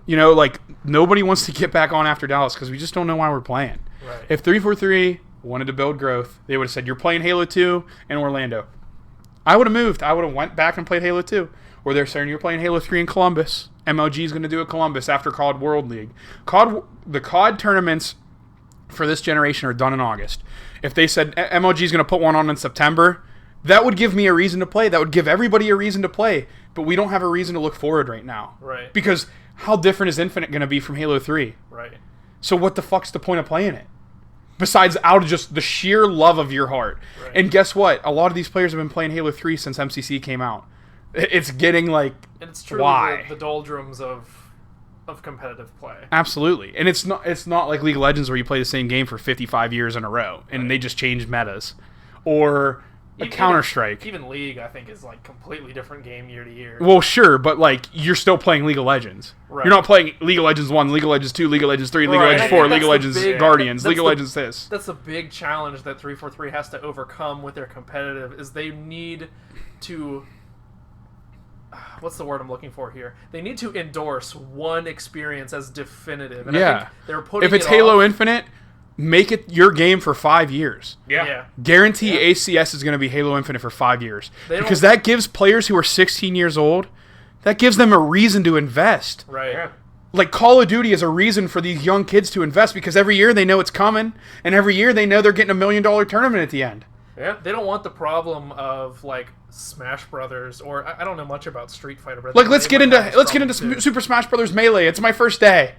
You know, like nobody wants to get back on after Dallas because we just don't know why we're playing. Right. If 343 wanted to build growth, they would have said, you're playing Halo 2 in Orlando. I would have moved. I would have went back and played Halo 2. Or they're saying you're playing Halo 3 in Columbus. MLG is going to do a Columbus after COD World League. The COD tournaments for this generation are done in August. If they said MLG is going to put one on in September, that would give me a reason to play. That would give everybody a reason to play. But we don't have a reason to look forward right now. Right. Because how different is Infinite going to be from Halo 3? Right. So what the fuck's the point of playing it? Besides out of just the sheer love of your heart. Right. And guess what? A lot of these players have been playing Halo 3 since MCC came out. It's getting like, And it's truly why? the doldrums of competitive play. Absolutely. And it's not like League of Legends where you play the same game for 55 years in a row and they just changed metas. Or a Counter-Strike. Even League, I think, is like completely different game year to year. Well, sure, but like you're still playing League of Legends. Right. You're not playing League of Legends 1, League of Legends 2, League of Legends 3, League of Right. Legends I 4, think League of that's the Legends big- Guardians, that's League of the- Legends this. That's a big challenge that 343 has to overcome with their competitive is they need to what's the word I'm looking for here? They need to endorse one experience as definitive. And I Yeah. think they're putting If it's it Halo off. Infinite, make it your game for 5 years. Yeah. Guarantee ACS is going to be Halo Infinite for 5 years. They don't- Because that gives players who are 16 years old, that gives them a reason to invest. Right. Yeah. Like Call of Duty is a reason for these young kids to invest because every year they know it's coming, and every year they know they're getting $1 million tournament at the end. Yeah. They don't want the problem of like Smash Brothers or I don't know much about Street Fighter, but I Like think let's they get might into have this problem, too. Super Smash Brothers Melee. It's my first day,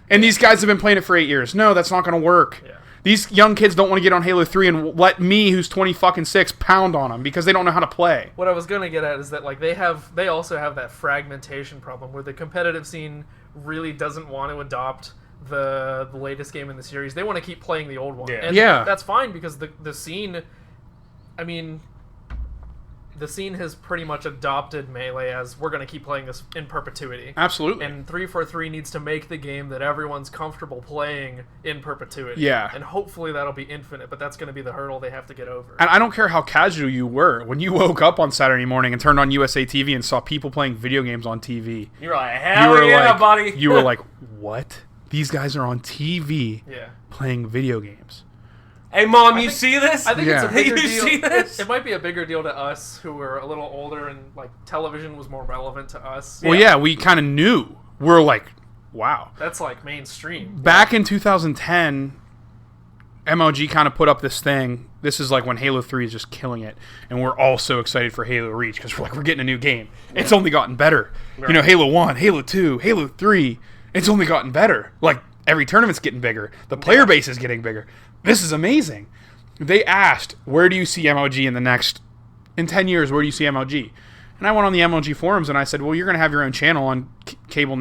and these guys have been playing it for 8 years. No, that's not going to work. Yeah. These young kids don't want to get on Halo 3 and let me, who's 20 pound on them because they don't know how to play. What I was gonna get at is that like they also have that fragmentation problem where the competitive scene really doesn't want to adopt the latest game in the series. They want to keep playing the old one. Yeah. And Yeah. that's fine because the scene, I mean, the scene has pretty much adopted Melee as we're gonna keep playing this in perpetuity. Absolutely. And 343 needs to make the game that everyone's comfortable playing in perpetuity. Yeah. And hopefully that'll be infinite, but that's going to be the hurdle they have to get over. And I don't care how casual you were. When you woke up on Saturday morning and turned on USA TV and saw people playing video games on TV, You're like, you hell were yeah, like, buddy. you were like, what? These guys are on TV Yeah. playing video games. Hey, Mom, you see this? I think it's a Yeah. bigger You deal. see this? It might be a bigger deal to us who were a little older and like television was more relevant to us. Well, yeah, we kind of knew. We're like, wow. That's like mainstream. Back in 2010, MLG kind of put up this thing. This is like when Halo 3 is just killing it, and we're all so excited for Halo Reach because we're like, we're getting a new game. It's only gotten better. You know, Halo 1, Halo 2, Halo 3, it's only gotten better. Like, every tournament's getting bigger. The player base is getting bigger. This is amazing. They asked, where do you see MLG in 10 years, where do you see MLG? And I went on the MLG forums and I said, well, you're going to have your own channel on cable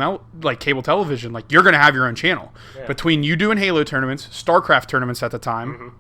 television. Like, you're going to have your own channel. Yeah. Between you doing Halo tournaments, StarCraft tournaments at the time,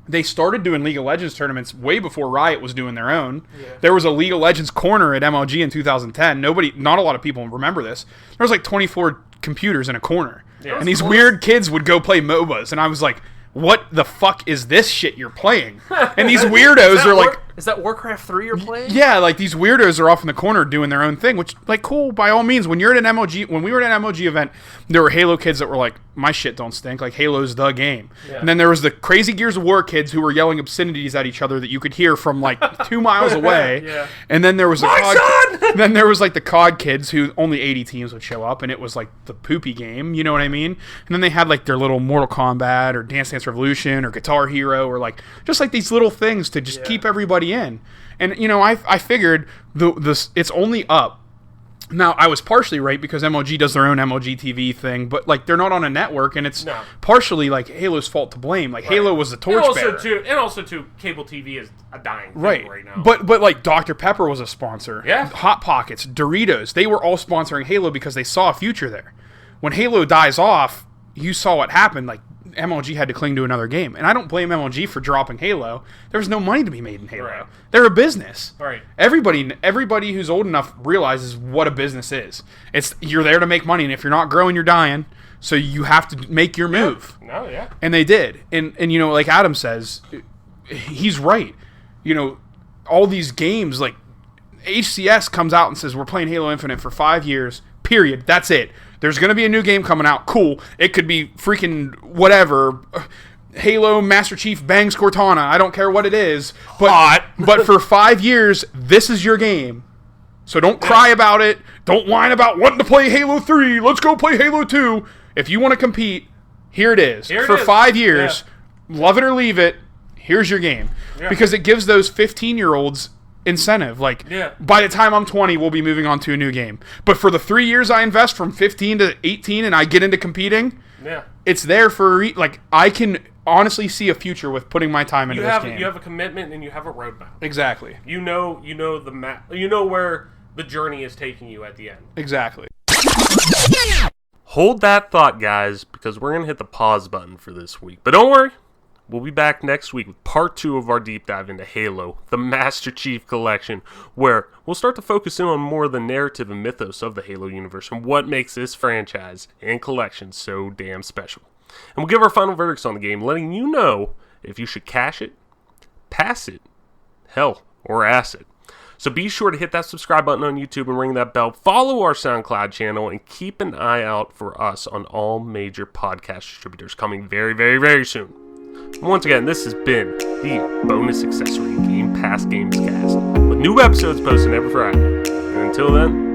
they started doing League of Legends tournaments way before Riot was doing their own. Yeah. There was a League of Legends corner at MLG in 2010. Not a lot of people remember this. There was like 24 computers in a corner. Yeah. And these weird kids would go play MOBAs. And I was like, what the fuck is this shit you're playing? And these weirdos are like... Is that Warcraft 3 you're playing? Yeah, like these weirdos are off in the corner doing their own thing, which, like, cool, by all means. When we were at an MLG event, there were Halo kids that were like, my shit don't stink, like, Halo's the game. Yeah. And then there was the crazy Gears of War kids who were yelling obscenities at each other that you could hear from, like, 2 miles away. Yeah. And then there was then there was, like, the COD kids who only 80 teams would show up, and it was, like, the poopy game, you know what I mean? And then they had, like, their little Mortal Kombat or Dance Dance Revolution or Guitar Hero or, like, just, like, these little things to just keep everybody in. And, you know, I figured it's only up. Now, I was partially right because MLG does their own MLG TV thing, but, like, they're not on a network, and it's partially, like, Halo's fault to blame. Like, Halo was the torchbearer. And also, cable TV is a dying thing right now. But, like, Dr. Pepper was a sponsor. Yeah. Hot Pockets, Doritos, they were all sponsoring Halo because they saw a future there. When Halo dies off, you saw what happened, like, MLG had to cling to another game. And I don't blame MLG for dropping Halo. There was no money to be made in Halo. Right. They're a business. Right. Everybody who's old enough realizes what a business is. You're there to make money, and if you're not growing, you're dying. So you have to make your move. No, yeah. And they did. And you know, like Adam says, he's right. You know, all these games, like HCS comes out and says, we're playing Halo Infinite for 5 years, period. That's it. There's going to be a new game coming out. Cool. It could be freaking whatever. Halo Master Chief bangs Cortana. I don't care what it is. But for 5 years, this is your game. So don't cry about it. Don't whine about wanting to play Halo 3. Let's go play Halo 2. If you want to compete, here it is. For 5 years, love it or leave it, here's your game. Yeah. Because it gives those 15-year-olds incentive. Like, by the time I'm 20, we'll be moving on to a new game. But for the 3 years I invest from 15 to 18 and I get into competing, it's there for, like, I can honestly see a future with putting my time into this game. You have a commitment and you have a roadmap. Exactly. You know the map. You know where the journey is taking you at the end. Exactly. Hold that thought, guys, because we're going to hit the pause button for this week. But don't worry. We'll be back next week with part 2 of our deep dive into Halo, the Master Chief Collection, where we'll start to focus in on more of the narrative and mythos of the Halo universe and what makes this franchise and collection so damn special. And we'll give our final verdicts on the game, letting you know if you should cash it, pass it, hell, or ass it. So be sure to hit that subscribe button on YouTube and ring that bell. Follow our SoundCloud channel and keep an eye out for us on all major podcast distributors coming very, very, very soon. Once again, this has been the Bonus Accessory Game Pass Gamescast, with new episodes posted every Friday. And until then,